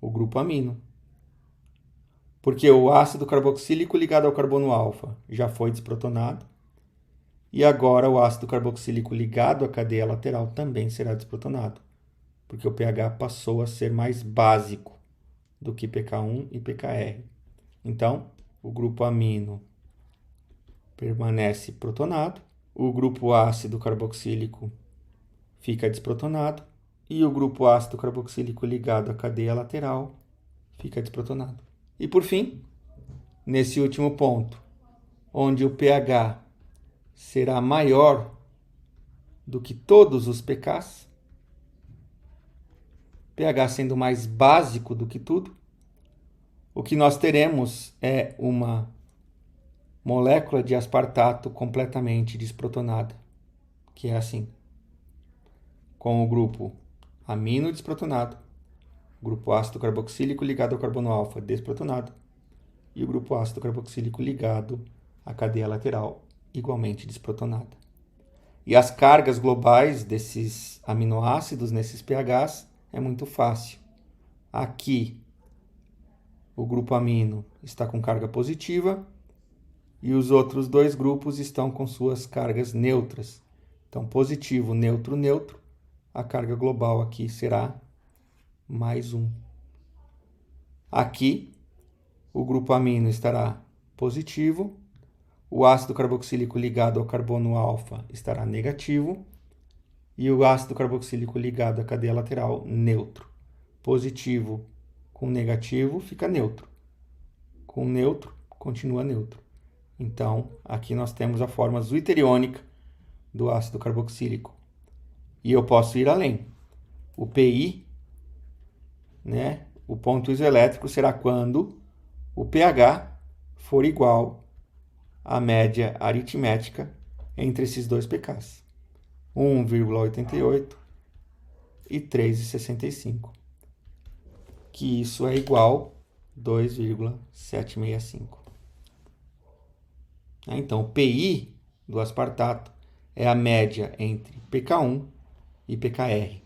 O grupo amino. Porque o ácido carboxílico ligado ao carbono alfa já foi desprotonado e agora o ácido carboxílico ligado à cadeia lateral também será desprotonado, porque o pH passou a ser mais básico do que pK1 e pKr. Então, o grupo amino permanece protonado, o grupo ácido carboxílico fica desprotonado e o grupo ácido carboxílico ligado à cadeia lateral fica desprotonado. E por fim, nesse último ponto, onde o pH será maior do que todos os pKs, pH sendo mais básico do que tudo, o que nós teremos é uma molécula de aspartato completamente desprotonada, que é assim, com o grupo amino desprotonado, o grupo ácido carboxílico ligado ao carbono alfa desprotonado e o grupo ácido carboxílico ligado à cadeia lateral igualmente desprotonada. E as cargas globais desses aminoácidos nesses pHs é muito fácil. Aqui o grupo amino está com carga positiva e os outros dois grupos estão com suas cargas neutras. Então, positivo, neutro, neutro. A carga global aqui será mais 1. Aqui, o grupo amino estará positivo, o ácido carboxílico ligado ao carbono alfa estará negativo e o ácido carboxílico ligado à cadeia lateral neutro. Positivo com negativo fica neutro. Com neutro, continua neutro. Então, aqui nós temos a forma zwitteriônica do ácido carboxílico. E eu posso ir além. O PI, né, o ponto isoelétrico, será quando o pH for igual à média aritmética entre esses dois pKs. 1,88 e 3,65, que isso é igual a 2,765. Então, o PI do aspartato é a média entre pK1 e pKr.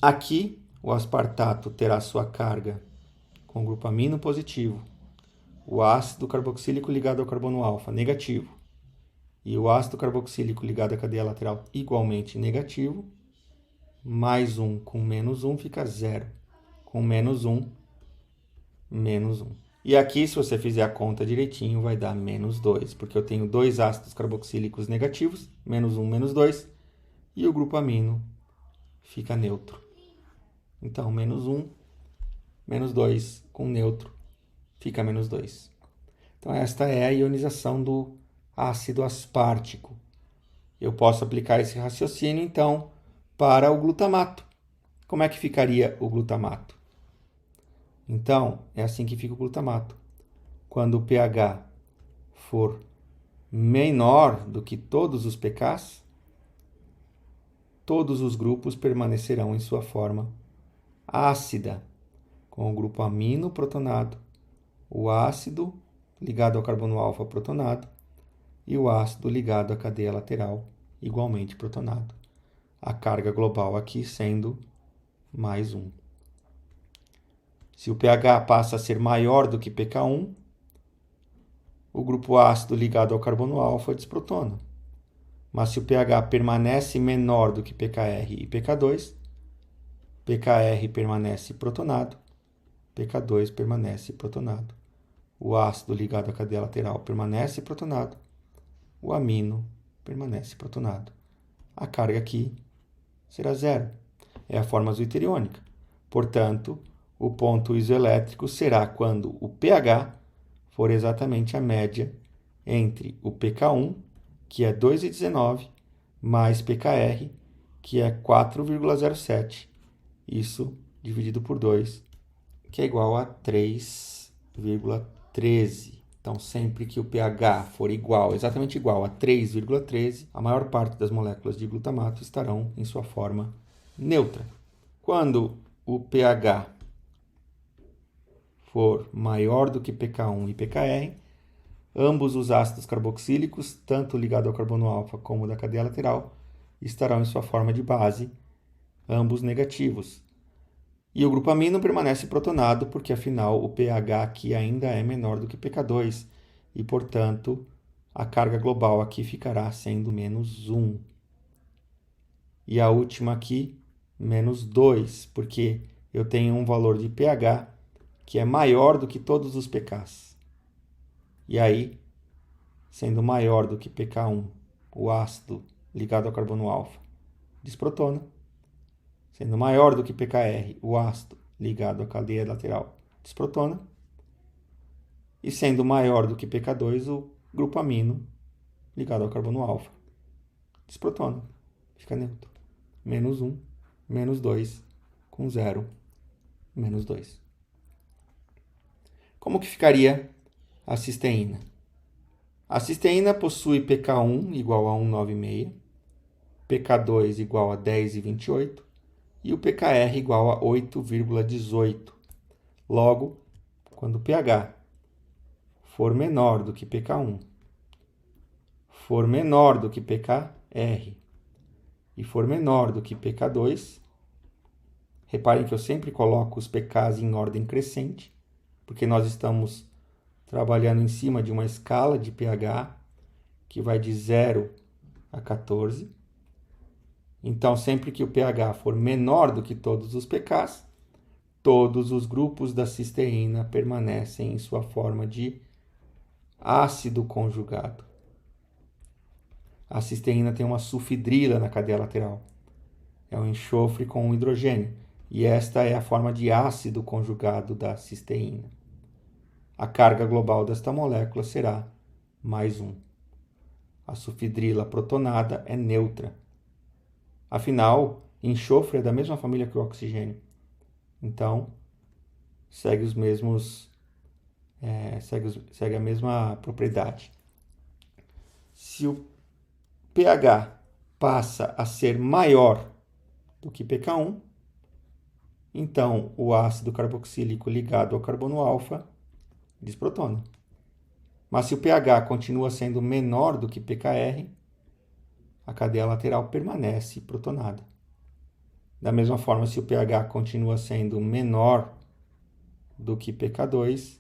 Aqui, o aspartato terá sua carga com o grupo amino positivo, o ácido carboxílico ligado ao carbono alfa negativo e o ácido carboxílico ligado à cadeia lateral igualmente negativo, mais 1 com menos 1 fica 0, com menos 1, menos 1. E aqui, se você fizer a conta direitinho, vai dar menos 2, porque eu tenho dois ácidos carboxílicos negativos, menos 1, menos 2, e o grupo amino fica neutro. Então, menos 1, menos 2 com neutro fica menos 2. Então, esta é a ionização do ácido aspartico. Eu posso aplicar esse raciocínio, então, para o glutamato. Como é que ficaria o glutamato? Então, é assim que fica o glutamato. Quando o pH for menor do que todos os pKs, todos os grupos permanecerão em sua forma ácida, com o grupo amino protonado, o ácido ligado ao carbono alfa protonado e o ácido ligado à cadeia lateral igualmente protonado. A carga global aqui sendo mais 1. Se o pH passa a ser maior do que pK1, o grupo ácido ligado ao carbono alfa desprotona. Mas se o pH permanece menor do que pKr e pK2, pKr permanece protonado, pK2 permanece protonado. O ácido ligado à cadeia lateral permanece protonado, o amino permanece protonado. A carga aqui será 0. É a forma zwitteriônica. Portanto, o ponto isoelétrico será quando o pH for exatamente a média entre o pK1, que é 2,19, mais pKr, que é 4,07. Isso dividido por 2, que é igual a 3,13. Então, sempre que o pH for igual, exatamente igual a 3,13, a maior parte das moléculas de glutamato estarão em sua forma neutra. Quando o pH for maior do que pK1 e pKr, ambos os ácidos carboxílicos, tanto ligado ao carbono alfa como da cadeia lateral, estarão em sua forma de base, ambos negativos. E o grupo amino permanece protonado, porque afinal o pH aqui ainda é menor do que pK2, e portanto a carga global aqui ficará sendo menos 1. E a última aqui, menos 2, porque eu tenho um valor de pH que é maior do que todos os pKs. E aí, sendo maior do que pK1, o ácido ligado ao carbono alfa desprotona. Sendo maior do que pKr, o ácido ligado à cadeia lateral desprotona. E sendo maior do que pK2, o grupo amino ligado ao carbono alfa desprotona. Fica neutro. Menos 1, menos 2, com 0, menos 2. Como que ficaria a cisteína? A cisteína possui pK1 igual a 196, pK2 igual a 10,28 e o pKr igual a 8,18. Logo, quando o pH for menor do que pK1, for menor do que pKr e for menor do que pK2, reparem que eu sempre coloco os pKs em ordem crescente, porque nós estamos trabalhando em cima de uma escala de pH que vai de 0 a 14. Então, sempre que o pH for menor do que todos os pKs, todos os grupos da cisteína permanecem em sua forma de ácido conjugado. A cisteína tem uma sulfidrila na cadeia lateral. É um enxofre com um hidrogênio. E esta é a forma de ácido conjugado da cisteína. A carga global desta molécula será mais 1. A sulfidrila protonada é neutra. Afinal, enxofre é da mesma família que o oxigênio. Então, segue a mesma propriedade. Se o pH passa a ser maior do que pK1, Então, o ácido carboxílico ligado ao carbono alfa desprotona. Mas se o pH continua sendo menor do que pKr, a cadeia lateral permanece protonada. Da mesma forma, se o pH continua sendo menor do que pK2,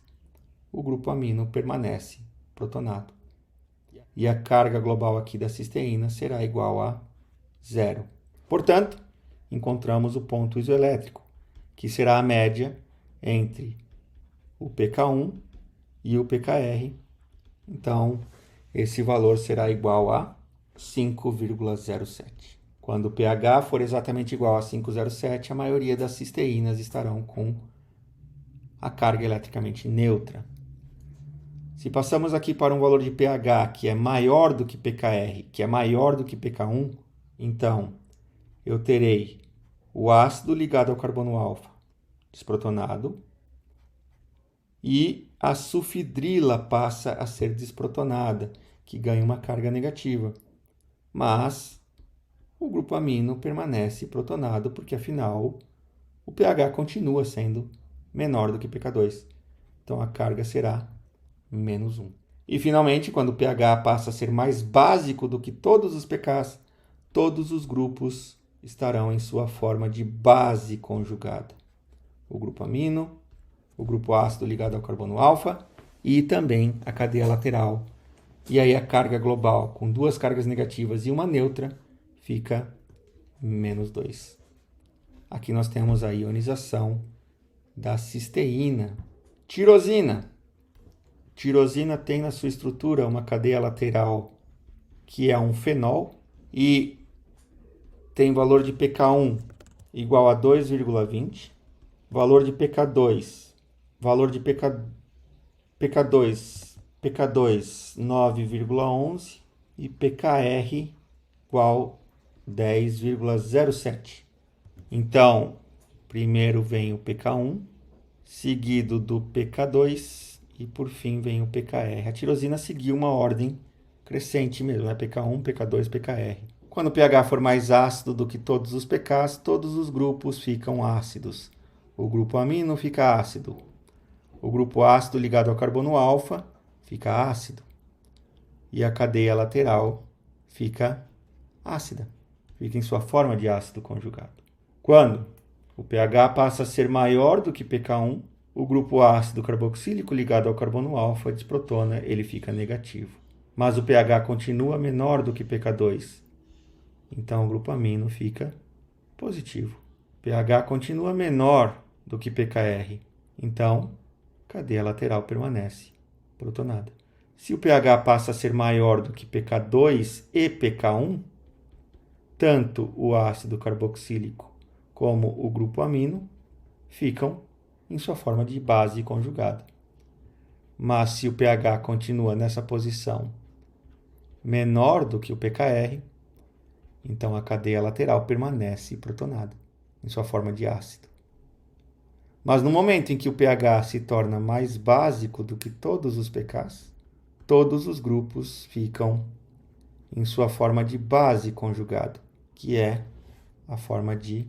o grupo amino permanece protonado. E a carga global aqui da cisteína será igual a 0. Portanto, encontramos o ponto isoelétrico, que será a média entre o pK1 e o pKr. Então, esse valor será igual a 5,07. Quando o pH for exatamente igual a 5,07, a maioria das cisteínas estarão com a carga eletricamente neutra. Se passamos aqui para um valor de pH que é maior do que pKr, que é maior do que pK1, então eu terei o ácido ligado ao carbono alfa desprotonado e a sulfidrila passa a ser desprotonada, que ganha uma carga negativa. Mas o grupo amino permanece protonado, porque afinal o pH continua sendo menor do que pK2. Então a carga será menos 1. E finalmente, quando o pH passa a ser mais básico do que todos os pKs, todos os grupos estarão em sua forma de base conjugada. O grupo amino, o grupo ácido ligado ao carbono alfa e também a cadeia lateral. E aí a carga global, com duas cargas negativas e uma neutra, fica menos 2. Aqui nós temos a ionização da cisteína. Tirosina. Tirosina tem na sua estrutura uma cadeia lateral que é um fenol e tem valor de pK1 igual a 2,20, valor de pK2 9,11 e pKr igual 10,07. Então, primeiro vem o pK1, seguido do pK2 e por fim vem o pKr. A tirosina seguiu uma ordem crescente mesmo, né? pK1, pK2, pKr. Quando o pH for mais ácido do que todos os pKs, todos os grupos ficam ácidos. O grupo amino fica ácido. O grupo ácido ligado ao carbono alfa fica ácido. E a cadeia lateral fica ácida. Fica em sua forma de ácido conjugado. Quando o pH passa a ser maior do que pK1, o grupo ácido carboxílico ligado ao carbono alfa desprotona, ele fica negativo. Mas o pH continua menor do que pK2, então o grupo amino fica positivo. O pH continua menor do que pKr, então a cadeia lateral permanece protonada. Se o pH passa a ser maior do que pK2 e pK1, tanto o ácido carboxílico como o grupo amino ficam em sua forma de base conjugada. Mas se o pH continua nessa posição menor do que o pKr, então a cadeia lateral permanece protonada em sua forma de ácido. Mas no momento em que o pH se torna mais básico do que todos os pKs, todos os grupos ficam em sua forma de base conjugada, que é a forma de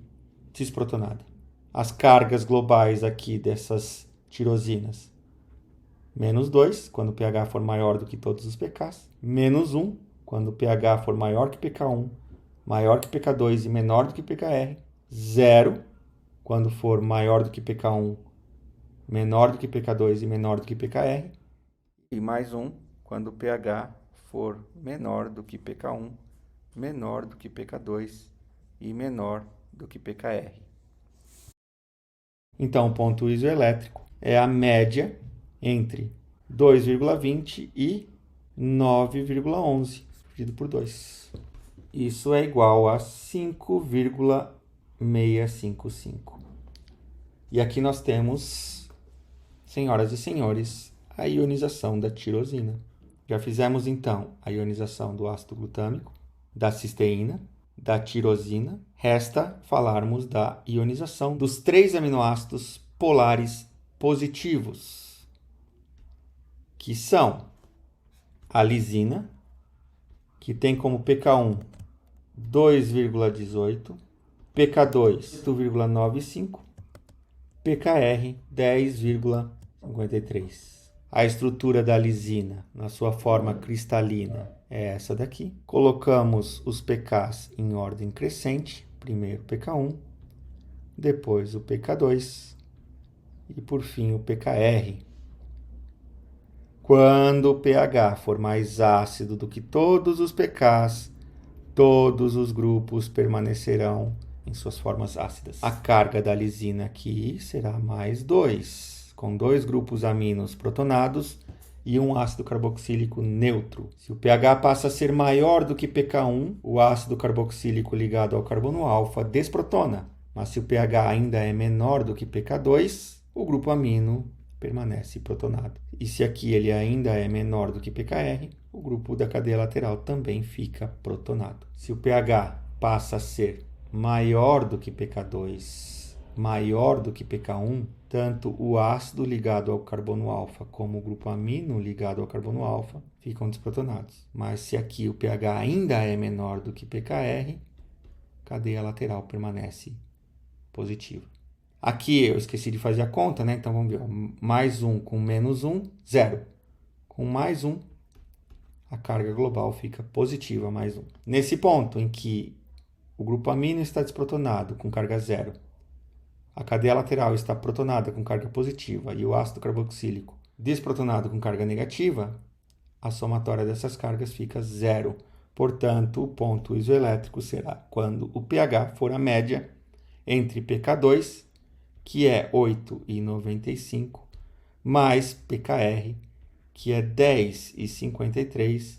cisprotonada. As cargas globais aqui dessas tirosinas: menos 2, quando o pH for maior do que todos os pKs, menos 1, quando o pH for maior que pK1, maior que pK2 e menor do que pKr, 0, quando for maior do que pK1, menor do que pK2 e menor do que pKr, e mais 1, quando o pH for menor do que pK1, menor do que pK2 e menor do que pKr. Então, o ponto isoelétrico é a média entre 2,20 e 9,11 dividido por 2. Isso é igual a 5,655. E aqui nós temos, senhoras e senhores, a ionização da tirosina. Já fizemos, então, a ionização do ácido glutâmico, da cisteína, da tirosina. Resta falarmos da ionização dos 3 aminoácidos polares positivos, que são a lisina, que tem como pK1 2,18, pK2 8,95 pKr 10,53. A estrutura da lisina, na sua forma cristalina, é essa daqui. Colocamos os pKs em ordem crescente. Primeiro o pK1, depois o pK2 e, por fim, o pKr. Quando o pH for mais ácido do que todos os pKs, todos os grupos permanecerão em suas formas ácidas. A carga da lisina aqui será mais 2, com 2 grupos aminos protonados e um ácido carboxílico neutro. Se o pH passa a ser maior do que pK1, o ácido carboxílico ligado ao carbono alfa desprotona. Mas se o pH ainda é menor do que pK2, o grupo amino permanece protonado. E se aqui ele ainda é menor do que pKr, o grupo da cadeia lateral também fica protonado. Se o pH passa a ser maior do que pK2, maior do que pK1, tanto o ácido ligado ao carbono alfa como o grupo amino ligado ao carbono alfa ficam desprotonados. Mas se aqui o pH ainda é menor do que pKr, a cadeia lateral permanece positiva. Aqui eu esqueci de fazer a conta, né? Então vamos ver. Mais 1 com menos 1, 0. Com mais 1, a carga global fica positiva, mais 1. Nesse ponto em que o grupo amino está desprotonado com carga 0, a cadeia lateral está protonada com carga positiva e o ácido carboxílico desprotonado com carga negativa, a somatória dessas cargas fica 0. Portanto, o ponto isoelétrico será quando o pH for a média entre pK2, que é 8,95, mais pKr, que é 10,53,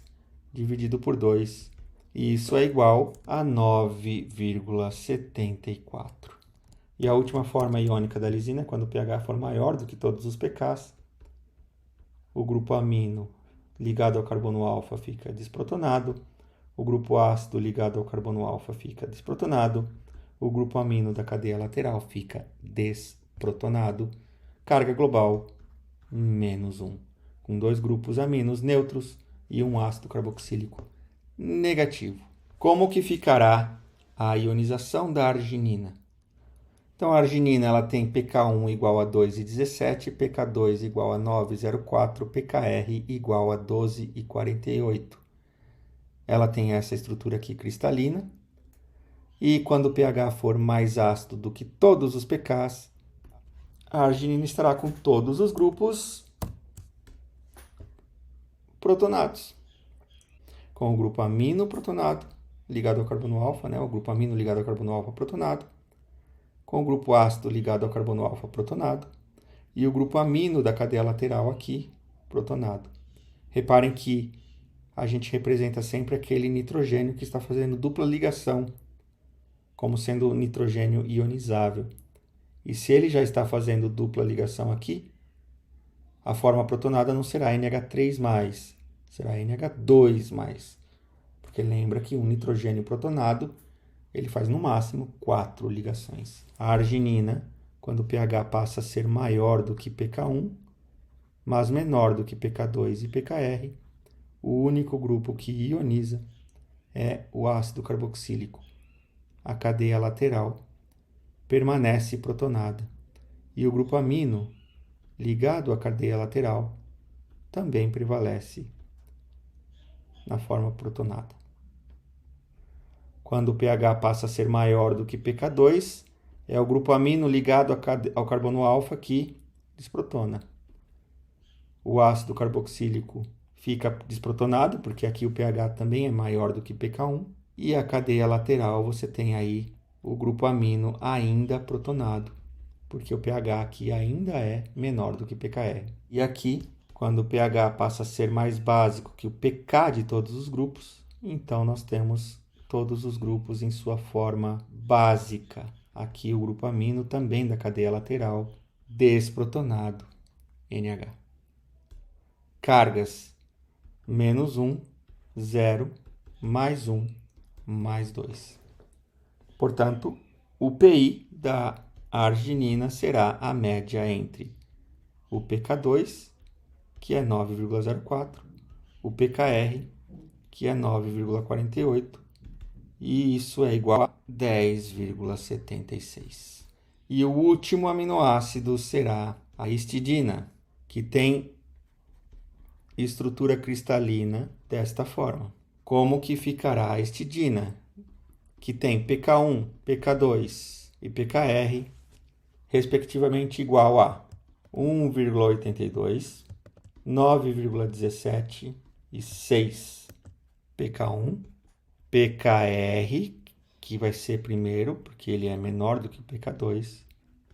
dividido por 2, e isso é igual a 9,74. E a última forma iônica da lisina é quando o pH for maior do que todos os pKs, o grupo amino ligado ao carbono alfa fica desprotonado, o grupo ácido ligado ao carbono alfa fica desprotonado, o grupo amino da cadeia lateral fica desprotonado, carga global menos 1, com 2 grupos aminos neutros e um ácido carboxílico negativo. Como que ficará a ionização da arginina? Então a arginina ela tem pK1 igual a 2,17, pK2 igual a 9,04, pKr igual a 12,48. Ela tem essa estrutura aqui cristalina. E quando o pH for mais ácido do que todos os pKs, a arginina estará com todos os grupos protonados. Com o grupo amino protonado ligado ao carbono alfa, né? O grupo amino ligado ao carbono alfa protonado. Com o grupo ácido ligado ao carbono alfa protonado. E o grupo amino da cadeia lateral aqui protonado. Reparem que a gente representa sempre aquele nitrogênio que está fazendo dupla ligação, como sendo o nitrogênio ionizável. E se ele já está fazendo dupla ligação aqui, a forma protonada não será NH3+, será NH2+. Porque lembra que um nitrogênio protonado, ele faz no máximo 4 ligações. A arginina, quando o pH passa a ser maior do que pK1, mas menor do que pK2 e pKr, o único grupo que ioniza é o ácido carboxílico. A cadeia lateral permanece protonada e o grupo amino ligado à cadeia lateral também prevalece na forma protonada. Quando o pH passa a ser maior do que pK2, é o grupo amino ligado ao carbono alfa que desprotona. O ácido carboxílico fica desprotonado, porque aqui o pH também é maior do que pK1. E a cadeia lateral você tem aí o grupo amino ainda protonado, porque o pH aqui ainda é menor do que pKr. E aqui, quando o pH passa a ser mais básico que o pK de todos os grupos, então nós temos todos os grupos em sua forma básica. Aqui o grupo amino também da cadeia lateral, desprotonado, NH. Cargas, menos 1, 0, mais 1, mais 2. Portanto, o PI da arginina será a média entre o pK2, que é 9,04, o pKr, que é 9,48, e isso é igual a 10,76. E o último aminoácido será a histidina, que tem estrutura cristalina desta forma. Como que ficará a histidina, que tem pK1, pK2 e pKr, respectivamente igual a 1,82, 9,17 e 6 pK1, pKr, que vai ser primeiro, porque ele é menor do que o pK2,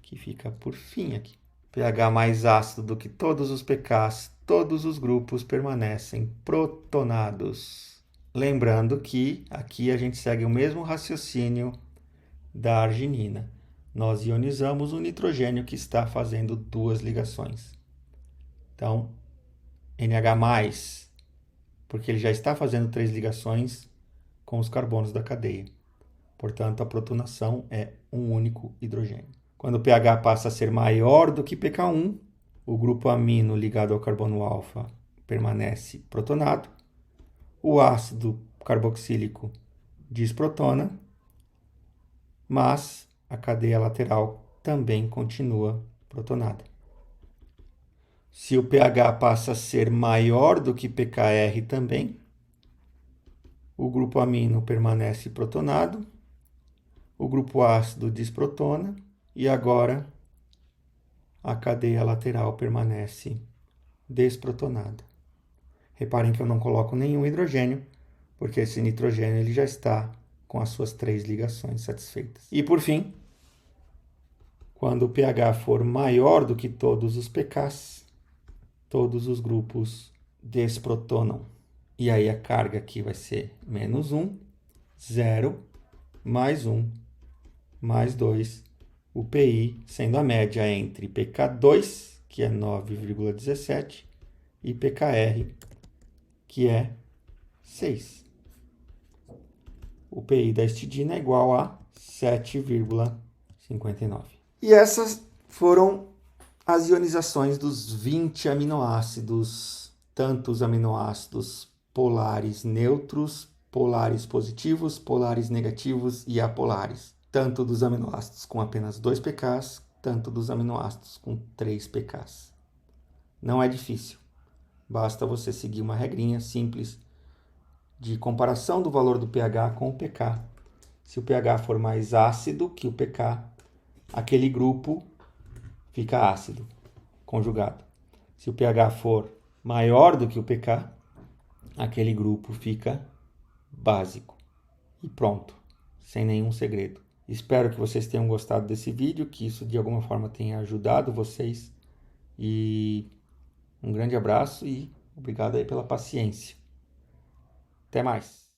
que fica por fim aqui. pH mais ácido do que todos os pKs, todos os grupos permanecem protonados. Lembrando que aqui a gente segue o mesmo raciocínio da arginina. Nós ionizamos o nitrogênio que está fazendo duas ligações. Então, NH+, porque ele já está fazendo 3 ligações com os carbonos da cadeia. Portanto, a protonação é um único hidrogênio. Quando o pH passa a ser maior do que pK1, o grupo amino ligado ao carbono alfa permanece protonado, o ácido carboxílico desprotona, mas a cadeia lateral também continua protonada. Se o pH passa a ser maior do que pKr também, o grupo amino permanece protonado, o grupo ácido desprotona e agora a cadeia lateral permanece desprotonada. Reparem que eu não coloco nenhum hidrogênio, porque esse nitrogênio ele já está com as suas 3 ligações satisfeitas. E por fim, quando o pH for maior do que todos os pKs, todos os grupos desprotonam. E aí a carga aqui vai ser -1, 0, mais 1, mais 2, o PI sendo a média entre pK2, que é 9,17, e pKr, que é 6. O PI da histidina é igual a 7,59. E essas foram as ionizações dos 20 aminoácidos, tanto os aminoácidos polares neutros, polares positivos, polares negativos e apolares. Tanto dos aminoácidos com apenas 2 pKs, tanto dos aminoácidos com 3 pKs. Não é difícil. Basta você seguir uma regrinha simples de comparação do valor do pH com o pK. Se o pH for mais ácido que o pK, aquele grupo fica ácido, conjugado. Se o pH for maior do que o pK, aquele grupo fica básico. E pronto, sem nenhum segredo. Espero que vocês tenham gostado desse vídeo, que isso de alguma forma tenha ajudado vocês. E um grande abraço e obrigado aí pela paciência. Até mais.